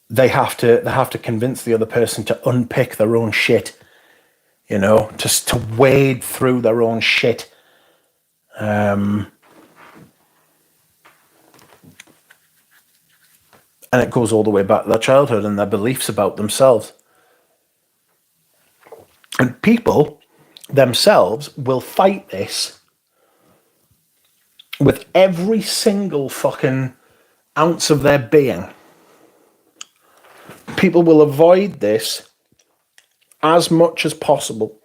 they have to convince the other person to unpick their own shit, you know, just to wade through their own shit. And it goes all the way back to their childhood and their beliefs about themselves. And people themselves will fight this with every single fucking ounce of their being. People will avoid this as much as possible.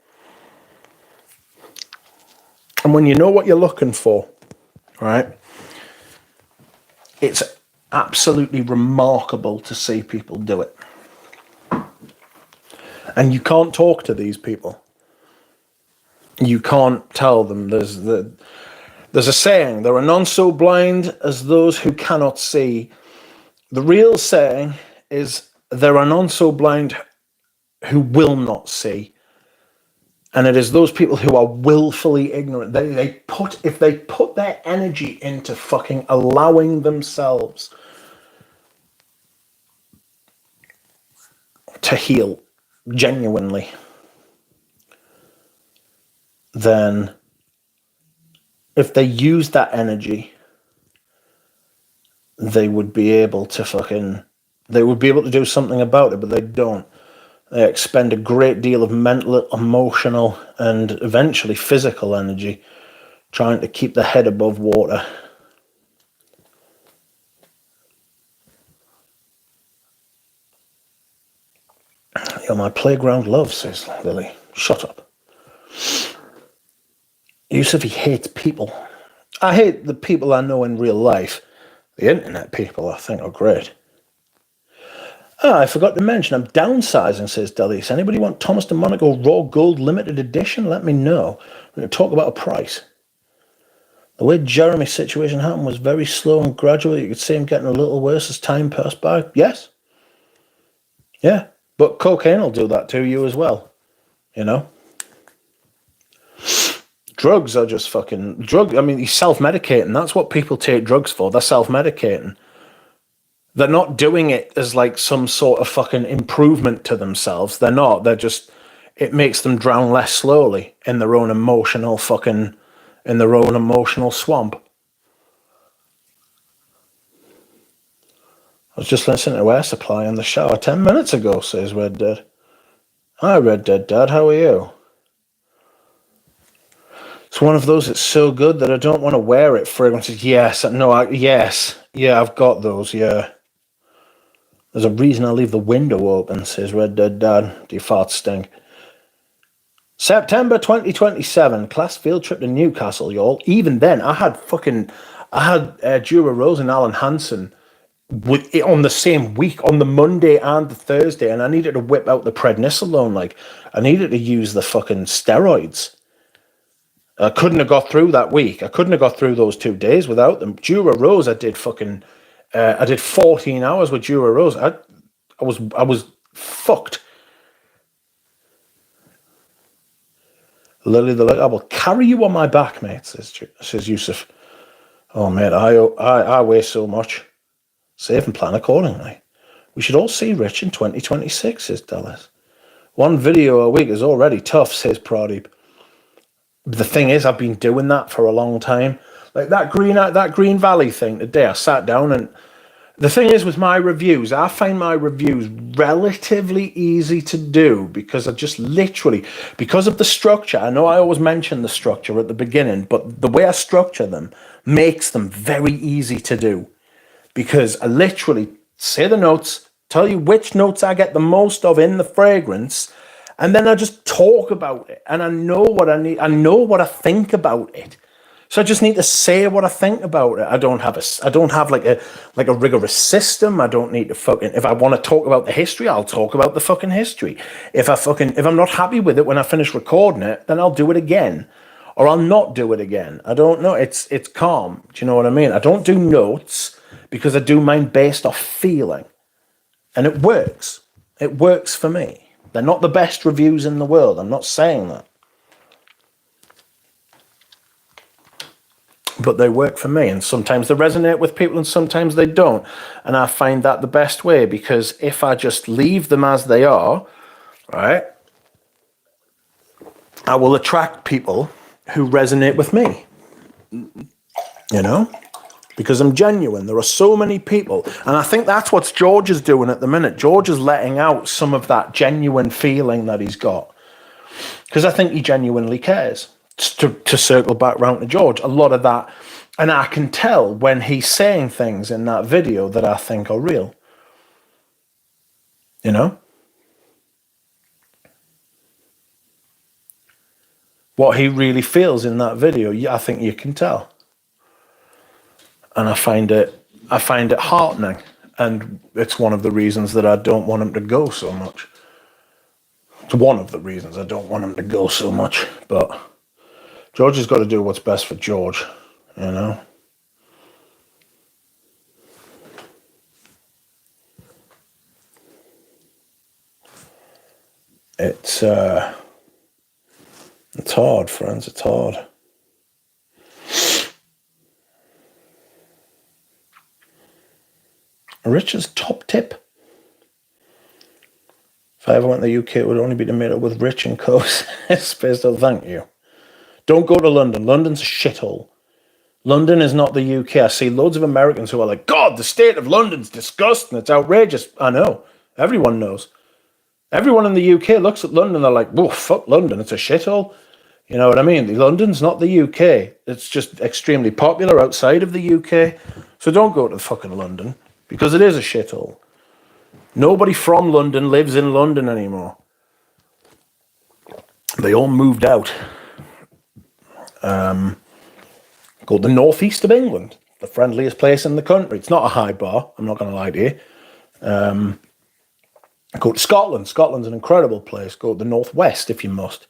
And when you know what you're looking for, right, it's absolutely remarkable to see people do it. And you can't talk to these people. You can't tell them. There's a saying, there are none so blind as those who cannot see. The real saying is, there are none so blind who will not see. And it is those people who are willfully ignorant. If they put their energy into fucking allowing themselves to heal genuinely, then if they use that energy, they would be able to do something about it, but they don't. They expend a great deal of mental, emotional, and eventually physical energy trying to keep their head above water. You're my playground love, says Lily. Shut up. Yusuf, he hates people. I hate the people I know in real life. The internet people, I think, are great. I forgot to mention, I'm downsizing, says Delis. Anybody want Thomas DeMonico Raw Gold Limited Edition? Let me know. We're going to talk about a price. The way Jeremy's situation happened was very slow and gradual. You could see him getting a little worse as time passed by. Yes. Yeah. But cocaine will do that to you as well. You know? Drugs are just fucking... I mean, he's self-medicating. That's what people take drugs for. They're self-medicating. They're not doing it as like some sort of fucking improvement to themselves. They're not. They're just... It makes them drown less slowly in their own emotional fucking... In their own emotional swamp. I was just listening to Air Supply in the shower 10 minutes ago, says Red Dead. Hi, Red Dead Dad. How are you? It's one of those that's so good that I don't want to wear it. Fragrances. Yes. No, yes. Yeah, I've got those, yeah. There's a reason I leave the window open, says Red Dead Dad. Do your farts stink? September 2027, class field trip to Newcastle, y'all. Even then, I had Dura Rose and Alan Hansen with it on the same week, on the Monday and the Thursday, and I needed to whip out the prednisolone. Like, I needed to use the fucking steroids. I couldn't have got through that week. I couldn't have got through those 2 days without them. Dura Rose, I did 14 hours with Dura Rose. I was fucked. Lily, I will carry you on my back, mate, says Yusuf. Oh, mate, I weigh so much. Save and plan accordingly. We should all see Rich in 2026, says Dallas. One video a week is already tough, says Pradeep. The thing is, I've been doing that for a long time. Like that Green Valley thing today, I sat down and the thing is with my reviews, I find my reviews relatively easy to do because I just literally, because of the structure, I know I always mention the structure at the beginning, but the way I structure them makes them very easy to do because I literally say the notes, tell you which notes I get the most of in the fragrance, and then I just talk about it, and I know what I need. I know what I think about it. So I just need to say what I think about it. I don't have like a rigorous system. I don't need to fucking, if I want to talk about the history, I'll talk about the fucking history. If I'm not happy with it when I finish recording it, then I'll do it again. Or I'll not do it again. I don't know. It's calm. Do you know what I mean? I don't do notes because I do mine based off feeling. And it works. It works for me. They're not the best reviews in the world. I'm not saying that. But they work for me. And sometimes they resonate with people and sometimes they don't. And I find that the best way, because if I just leave them as they are, right, I will attract people who resonate with me. You know? Because I'm genuine. There are so many people. And I think that's what George is doing at the minute. George is letting out some of that genuine feeling that he's got. Because I think he genuinely cares. To circle back round to George, a lot of that, and I can tell when he's saying things in that video that I think are real. You know? What he really feels in that video, I think you can tell. And I find it heartening. And it's one of the reasons that I don't want him to go so much. It's one of the reasons I don't want him to go so much. But George has got to do what's best for George, you know? It's hard, friends. It's hard. Richard's top tip. If I ever went to the UK, it would only be to meet up with Rich and Co. Space to thank you. Don't go to London. London's a shithole. London is not the UK. I see loads of Americans who are like, God, the state of London's disgusting. It's outrageous. I know. Everyone knows. Everyone in the UK looks at London, they're like, whoa, fuck London. It's a shithole. You know what I mean? London's not the UK. It's just extremely popular outside of the UK. So don't go to fucking London, because it is a shithole. Nobody from London lives in London anymore. They all moved out. Called the northeast of England, the friendliest place in the country. It's not a high bar, I'm not going to lie to you. Go to Scotland. Scotland's an incredible place. Go to the northwest if you must.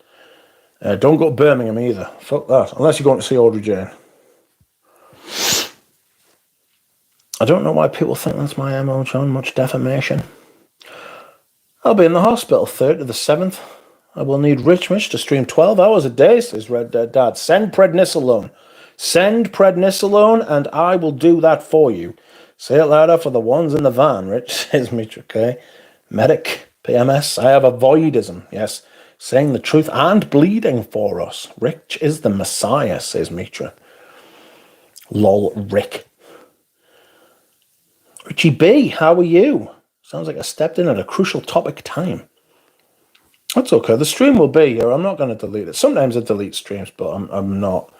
Don't go to Birmingham either. Fuck that. Unless you're going to see Audrey Jane. I don't know why people think that's my MO, John. Much defamation. I'll be in the hospital 3rd to the 7th. I will need Rich Mitch to stream 12 hours a day, says Red Dead Dad. Send prednisolone. Send prednisolone and I will do that for you. Say it louder for the ones in the van, Rich, says Mitch, okay? Medic, PMS, I have a voidism, yes. Saying the truth and bleeding for us. Rich is the Messiah, says Mitra. Lol, Rick. Richie B, how are you? Sounds like I stepped in at a crucial topic time. That's okay. The stream will be here. I'm not going to delete it. Sometimes I delete streams, but I'm not.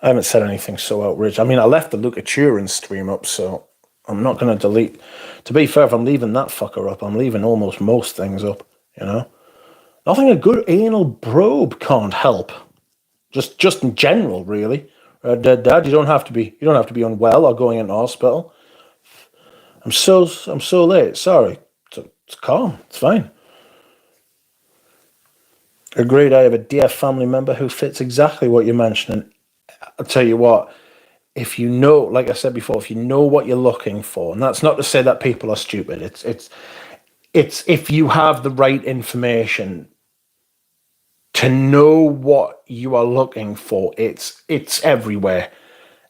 I haven't said anything so outrageous. I mean, I left the Luca Turin stream up, so I'm not going to delete. To be fair, if I'm leaving that fucker up, I'm leaving almost most things up, you know? Nothing a good anal probe can't help. Just in general, really. Dad, you don't have to be unwell or going into hospital. I'm so late. Sorry. It's calm. It's fine. Agreed. I have a dear family member who fits exactly what you're mentioning. I'll tell you what, if you know, like I said before, if you know what you're looking for, and that's not to say that people are stupid. It's if you have the right information to know what you are looking for, it's everywhere,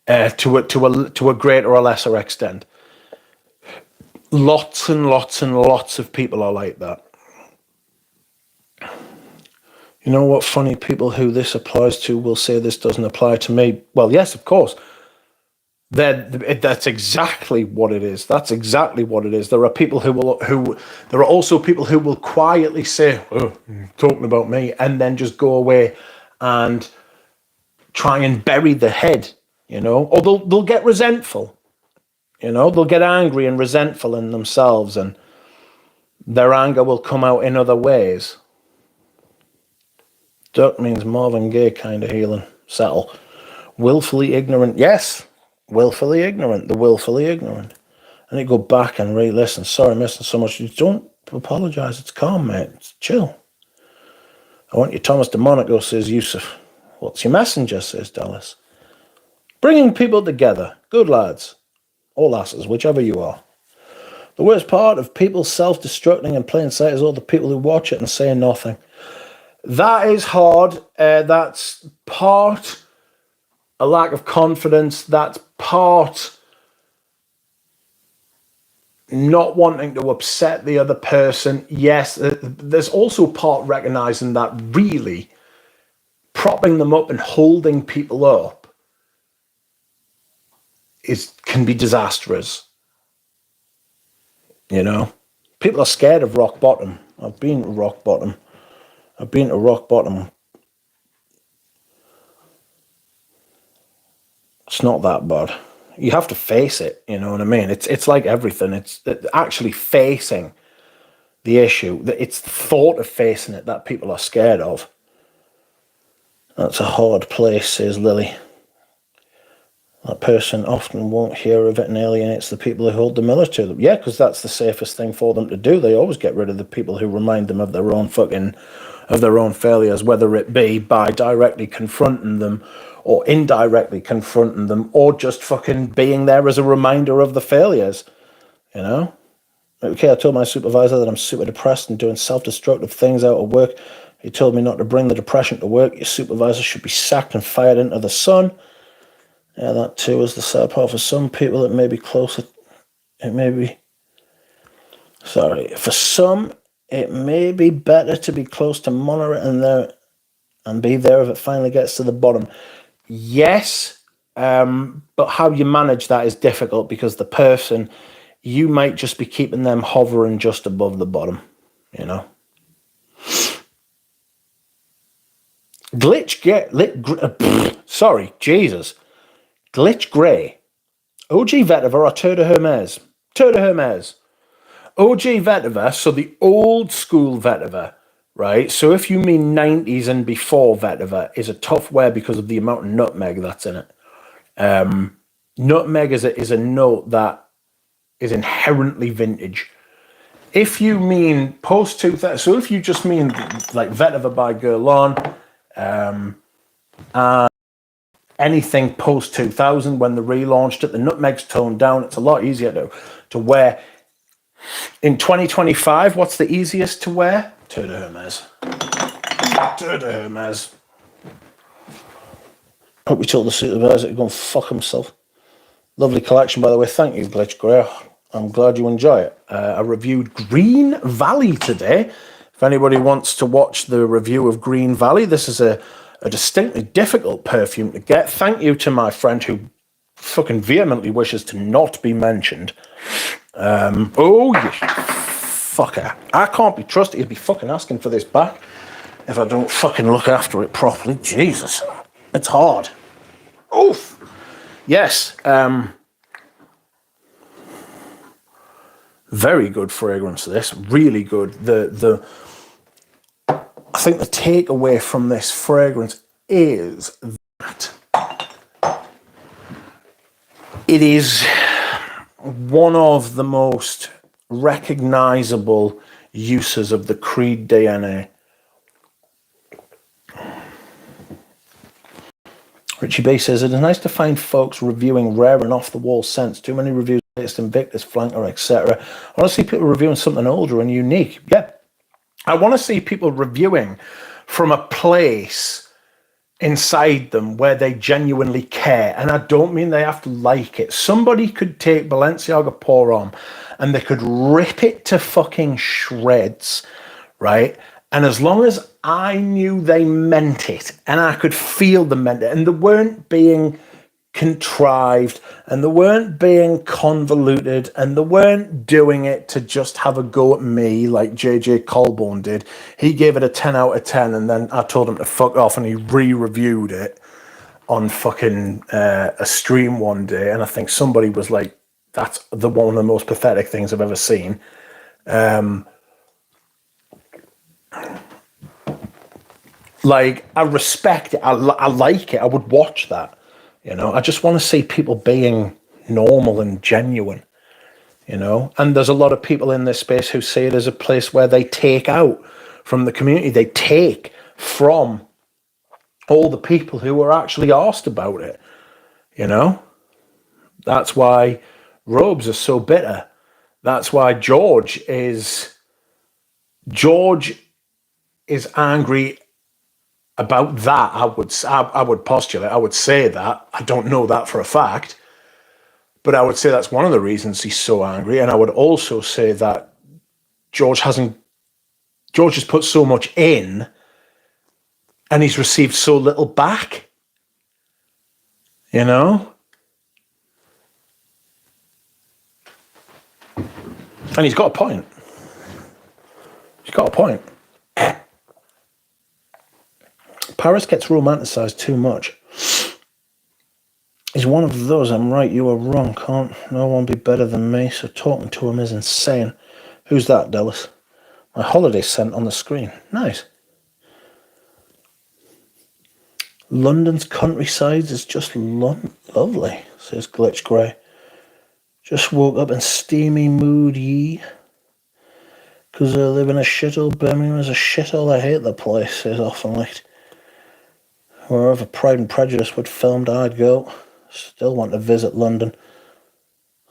to a greater or lesser extent. Lots and lots and lots of people are like that. You know what, funny people who this applies to will say this doesn't apply to me. Well, yes, of course. That's exactly what it is. That's exactly what it is. There are people there are also people who will quietly say, "Oh, you're talking about me," and then just go away and try and bury the head, you know, or they'll get resentful, you know, they'll get angry and resentful in themselves, and their anger will come out in other ways. Duck means Marvin Gaye kind of healing. Settle. Willfully ignorant. Yes. Willfully ignorant. The willfully ignorant. I need to go back and re-listen. Sorry, I'm missing so much. Don't apologise. It's calm, mate. It's chill. I want you, Thomas DeMonico, says Yusuf. What's your messenger, says Dallas. Bringing people together. Good lads. Or lasses, whichever you are. The worst part of people self-destructing in plain sight is all the people who watch it and say nothing. That is hard. That's part a lack of confidence. That's part not wanting to upset the other person. Yes, there's also part recognizing that really propping them up and holding people up can be disastrous. You know, people are scared of rock bottom. I've been to rock bottom. It's not that bad. You have to face it. You know what I mean? It's like everything. It's actually facing the issue. It's the thought of facing it that people are scared of. That's a hard place, says Lily. That person often won't hear of it and alienates the people who hold the mirror to them. Yeah, because that's the safest thing for them to do. They always get rid of the people who remind them of their own failures, whether it be by directly confronting them or indirectly confronting them, or just fucking being there as a reminder of the failures. You know? Okay, I told my supervisor that I'm super depressed and doing self-destructive things out of work. He told me not to bring the depression to work. Your supervisor should be sacked and fired into the sun. Yeah, that too is the sad part. For some people, it may be closer. For some, it may be better to be close to monitor and be there if it finally gets to the bottom. Yes, but how you manage that is difficult because the person, you might just be keeping them hovering just above the bottom, you know. Glitch Grey. OG Vetiver or Tour de Hermes? Tour de Hermes. OG Vetiver, so the old school Vetiver, right? So if you mean 90s and before Vetiver, is a tough wear because of the amount of nutmeg that's in it. Nutmeg is a note that is inherently vintage. If you mean post 2000, so if you just mean like Vetiver by Guerlain, and anything post 2000 when they relaunched it, the nutmeg's toned down. It's a lot easier to wear. In 2025, what's the easiest to wear? Tour de Hermes. Tour de Hermes. Hope we told the supervisor to go and fuck himself. Lovely collection, by the way. Thank you, Glitch Grey. I'm glad you enjoy it. I reviewed Green Valley today. If anybody wants to watch the review of Green Valley, this is a distinctly difficult perfume to get. Thank you to my friend who fucking vehemently wishes to not be mentioned. Oh, you fucker. I can't be trusted. He'd be fucking asking for this back if I don't fucking look after it properly. Jesus. It's hard. Oof. Yes. Very good fragrance, this. Really good. I think the takeaway from this fragrance is that it is one of the most recognizable uses of the Creed DNA. Richie B says, it is nice to find folks reviewing rare and off-the-wall scents. Too many reviews based Invictus, Flanker, etc. I want to see people reviewing something older and unique. Yeah. I want to see people reviewing from a place inside them where they genuinely care. And I don't mean they have to like it. Somebody could take Balenciaga Pour Homme and they could rip it to fucking shreds, right? And as long as I knew they meant it and I could feel them meant it, and they weren't being contrived and they weren't being convoluted and they weren't doing it to just have a go at me like JJ Colborne did. He gave it a 10 out of 10 and then I told him to fuck off and he re-reviewed it on fucking a stream one day, and I think somebody was like, that's one of the most pathetic things I've ever seen. Like, I respect it. I like it. I would watch that. You know, I just want to see people being normal and genuine, you know. And there's a lot of people in this space who see it as a place where they take out from the community. They take from all the people who were actually asked about it, you know. That's why robes are so bitter. That's why George is angry about that. I would postulate, I would say that. I don't know that for a fact, but I would say that's one of the reasons he's so angry. And I would also say that George has put so much in and he's received so little back. You know? And he's got a point. Paris gets romanticized too much. He's one of those, I'm right, you are wrong. Can't no one be better than me? So talking to him is insane. Who's that, Dallas? My holiday sent on the screen. Nice. London's countryside is just lovely, says Glitch Grey. Just woke up in steamy mood, ye. Because I live in a shithole. Birmingham is a shithole. I hate the place, says Often Light. Wherever Pride and Prejudice would filmed, I'd go. Still want to visit London,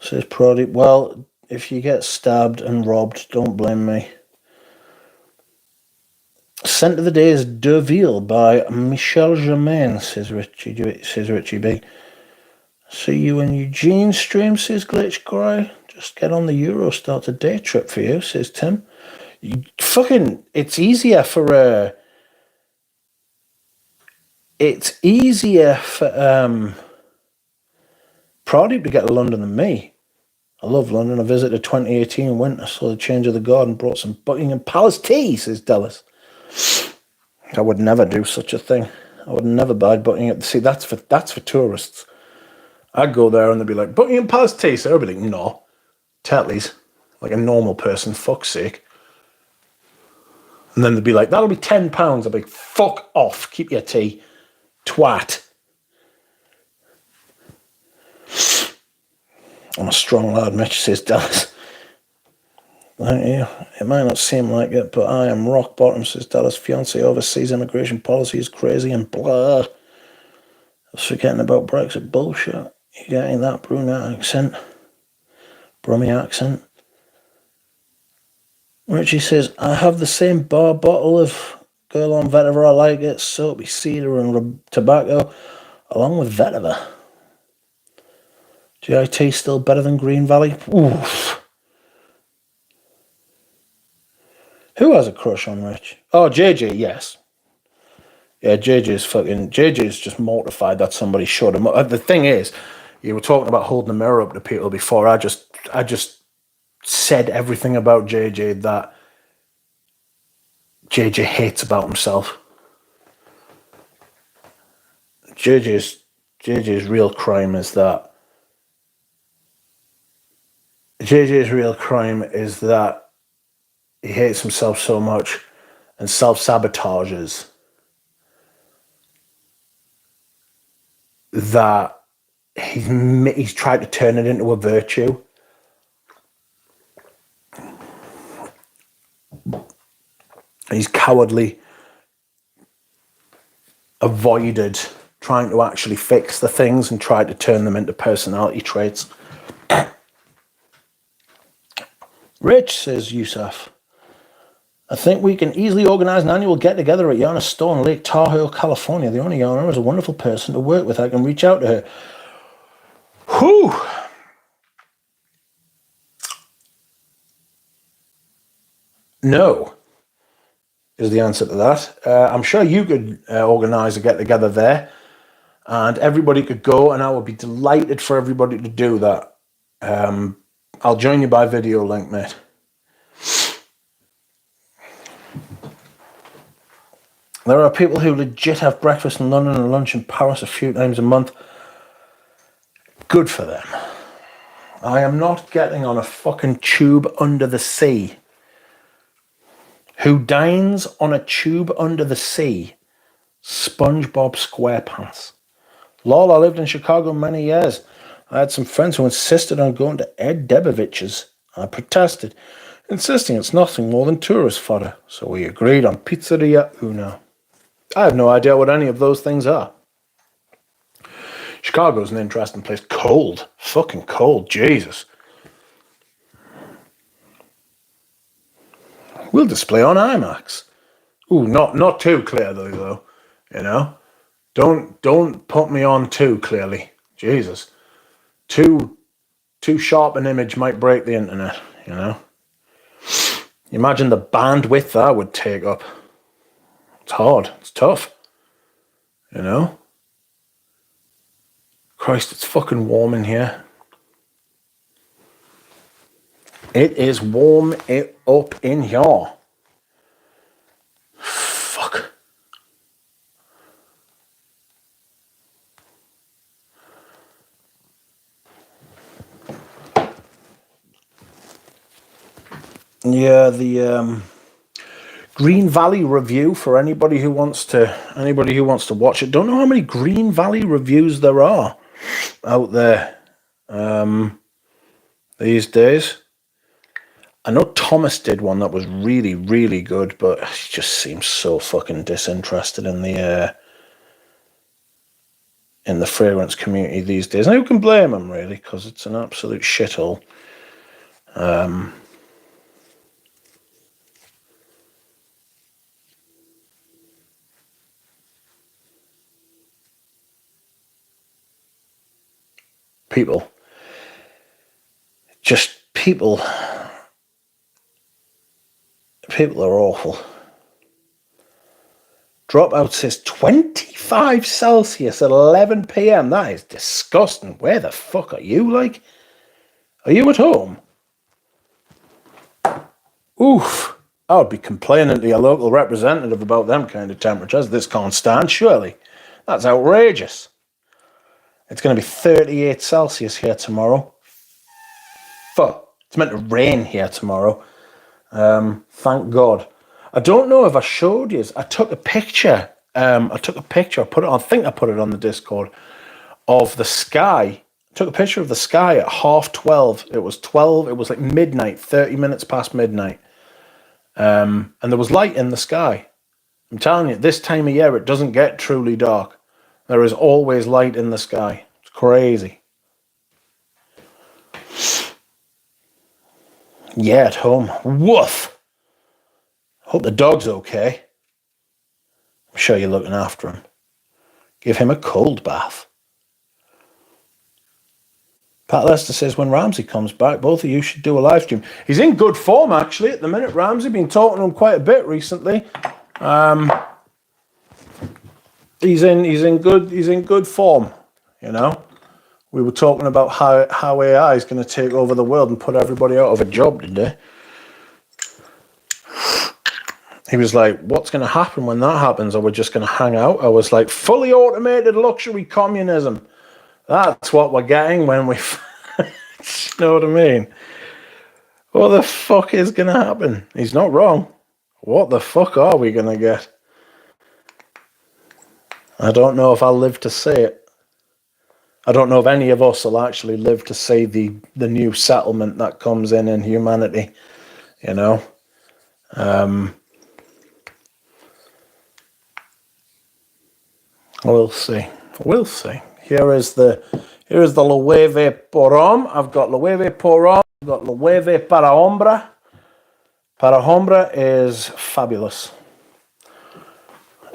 says Prody. Well, if you get stabbed and robbed, don't blame me. Scent of the Day is Deville by Michel Germain, says Richie B. See you in Eugene stream, says Glitch Grey. Just get on the Eurostar. It's a day trip for you, says Tim. It's easier for Prody to get to London than me. I love London. I visited 2018 in winter, saw the change of the guard and brought some Buckingham Palace tea, says Dallas. I would never do such a thing. I would never buy Buckingham. See, that's for tourists. I'd go there and they'd be like, Buckingham Palace tea. So I'd be like, no. Tetley's. Like a normal person, fuck's sake. And then they'd be like, that'll be £10. I'd be like, fuck off. Keep your tea. Twat. I'm a strong lad, Mitch, says Dallas. Thank you. It might not seem like it, but I am rock bottom, says Dallas. Fiancé overseas immigration policy is crazy and blah. I was forgetting about Brexit bullshit. You getting that brunette accent? Brummy accent? Richie says, I have the same bar bottle of Girl on Vetiver. I like it. Soapy cedar and tobacco, along with Vetiver. GIT still better than Green Valley? Oof. Who has a crush on Rich? Oh, JJ, yes. Yeah, JJ's just mortified that somebody showed him up. The thing is, you were talking about holding the mirror up to people before. I just said everything about JJ that JJ hates about himself. JJ's real crime is that he hates himself so much and self-sabotages that he's tried to turn it into a virtue. He's cowardly avoided trying to actually fix the things and tried to turn them into personality traits. Rich, says Yusuf. I think we can easily organise an annual get-together at Yana's store in Lake Tahoe, California. The owner, Yana, is a wonderful person to work with. I can reach out to her. Whew! No, is the answer to that. I'm sure you could organise a get-together there, and everybody could go, and I would be delighted for everybody to do that. I'll join you by video link, mate. There are people who legit have breakfast in London and lunch in Paris a few times a month. Good for them. I am not getting on a fucking tube under the sea. Who dines on a tube under the sea? SpongeBob SquarePants. Lol, I lived in Chicago many years. I had some friends who insisted on going to Ed Debevich's. I protested, insisting it's nothing more than tourist fodder. So we agreed on Pizzeria Uno. I have no idea what any of those things are. Chicago's an interesting place. Cold. Fucking cold. Jesus. We'll display on IMAX. Ooh, not too clearly though. You know, don't put me on too clearly. Jesus, too sharp an image might break the internet. You know, imagine the bandwidth that would take up. It's hard. It's tough. You know. Christ, it's fucking warm in here. It is warm up in here. Fuck. Yeah, the Green Valley review for anybody who wants to watch it. Don't know how many Green Valley reviews there are out there these days. I know Thomas did one that was really, really good, but he just seems so fucking disinterested in the fragrance community these days. And who can blame him, really, because it's an absolute shithole. People are awful. Dropout says 25 Celsius at 11 p.m. That is disgusting. Where the fuck are you, like? Are you at home? Oof. I would be complaining to your local representative about them kind of temperatures. This can't stand, surely. That's outrageous. It's going to be 38 Celsius here tomorrow. Fuck. It's meant to rain here tomorrow. Thank God. I don't know if I showed you. I took a picture. I think I put it on the Discord of the sky. I took a picture of the sky at 12:30. It was 12. It was like midnight, 30 minutes past midnight. And there was light in the sky. I'm telling you, this time of year, it doesn't get truly dark. There is always light in the sky. It's crazy. Yeah, at home. Woof. Hope the dog's okay. I'm sure you're looking after him. Give him a cold bath. Pat Lester says, when Ramsey comes back, both of you should do a live stream. He's in good form, actually, at the minute. Ramsey, been talking to him quite a bit recently. He's in good form, you know. We were talking about how AI is going to take over the world and put everybody out of a job today. He was like, what's going to happen when that happens? Are we just going to hang out? I was like, fully automated luxury communism. That's what we're getting when we... You know what I mean? What the fuck is going to happen? He's not wrong. What the fuck are we going to get? I don't know if I'll live to see it. I don't know if any of us will actually live to see the new settlement that comes in humanity, you know. We'll see. We'll see. Here is the Loewe Porom. I've got Loewe Porom. I've got Loewe Parahombra. Parahombra is fabulous.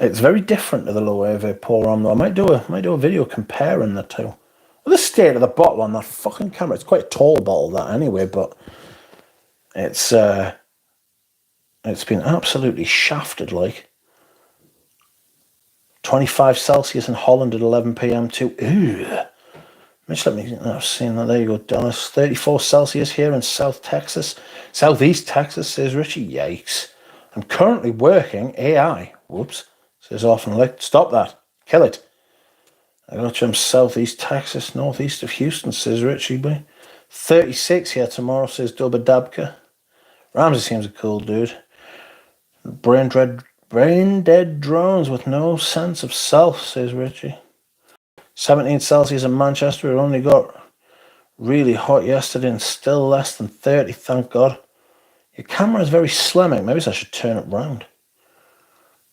It's very different to the Loewe Porom, though. I might do a video comparing the two. Well, the state of the bottle on that fucking camera. It's quite a tall bottle, that anyway, but it's been absolutely shafted, like. 25 Celsius in Holland at 11 p.m. too. Ooh. I've seen that. There you go, Dallas. 34 Celsius here in Southeast Texas, says Richie. Yikes. I'm currently working AI. Whoops. Says often licked. Stop that. Kill it. I got you from Southeast Texas, northeast of Houston, says Richie B. 36 here tomorrow, says Dubba Dabka. Ramsey seems a cool dude. Brain dead drones with no sense of self, says Richie. 17 Celsius in Manchester. It only got really hot yesterday and still less than 30, thank God. Your camera is very slimming. Maybe I should turn it round.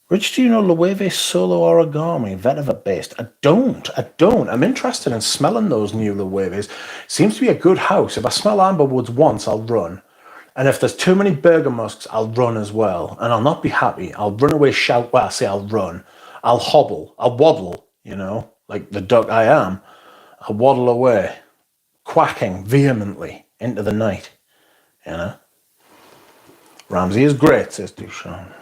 Rich, do you know Loewe Solo Origami, vetiver based? I don't. I'm interested in smelling those new Loewe's. Seems to be a good house. If I smell amber woods once, I'll run. And if there's too many burger musks, I'll run as well. And I'll not be happy. I'll run away, shout. Well, I say I'll run. I'll hobble. I'll waddle, you know, like the duck I am. I'll waddle away, quacking vehemently into the night, you know. Ramsey is great, says Duchamp.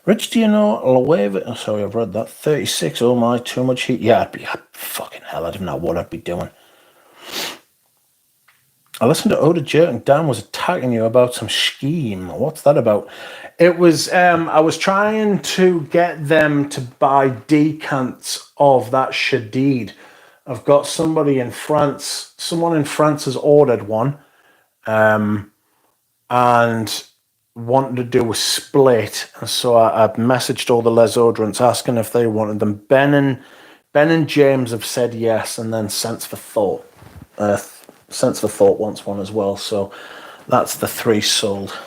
Rich, do you know Loewe? Oh, sorry, I've read that. 36, oh my, too much heat. Yeah, fucking hell, I don't know what I'd be doing. I listened to Oda Jerk and Dan was attacking you about some scheme. What's that about? It was, I was trying to get them to buy decants of that Shadid. I've got somebody in France, someone in France has ordered one, and wanted to do a split. And so I messaged all the Les Odorants asking if they wanted them. Ben and James have said yes, and then Sense for Thought. Sense for Thought wants one as well, so that's the 3 sold.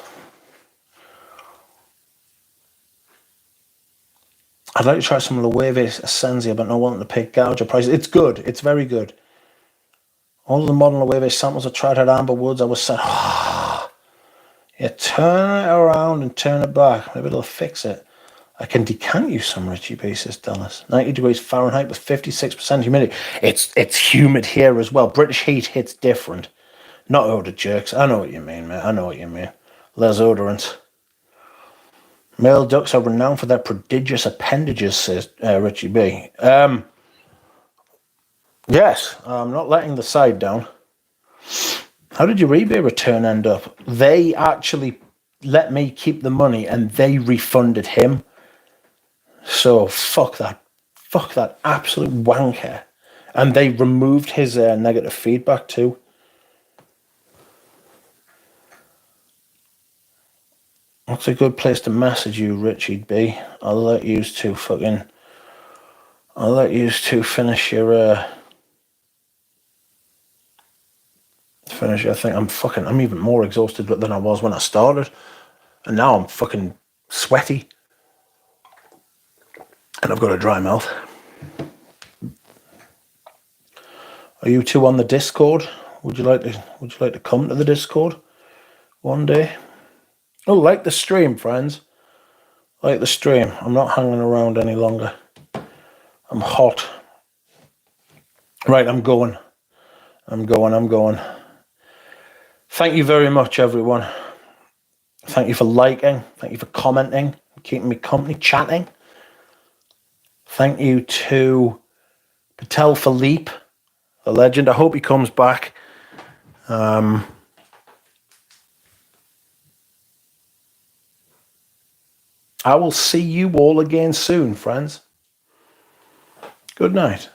I'd like to try some Loewe Essenzia, but not wanting to pay gouger prices. It's good. It's very good. All of the modern Loewe samples I tried at Amber Woods, I was saying, yeah, turn it around and turn it back. Maybe it'll fix it. I can decant you some, Richie B, says Dallas. 90 degrees Fahrenheit with 56% humidity. It's humid here as well. British heat hits different. Not odor jerks. I know what you mean, mate. I know what you mean. Les odorants. Male ducks are renowned for their prodigious appendages, says Richie B. Yes, I'm not letting the side down. How did your eBay return end up? They actually let me keep the money and they refunded him. So fuck that absolute wanker. And they removed his negative feedback too. What's a good place to message you, Richie B? I'll let you two finish your I think I'm even more exhausted than I was when I started. And now I'm fucking sweaty. And I've got a dry mouth. Are you two on the Discord? Would you like to come to the Discord one day? Oh, like the stream, friends. Like the stream. I'm not hanging around any longer. I'm hot. Right, I'm going. Thank you very much, everyone. Thank you for liking. Thank you for commenting. Keeping me company, chatting. Thank you to Patel Philippe, the legend. I hope he comes back. I will see you all again soon, friends. Good night.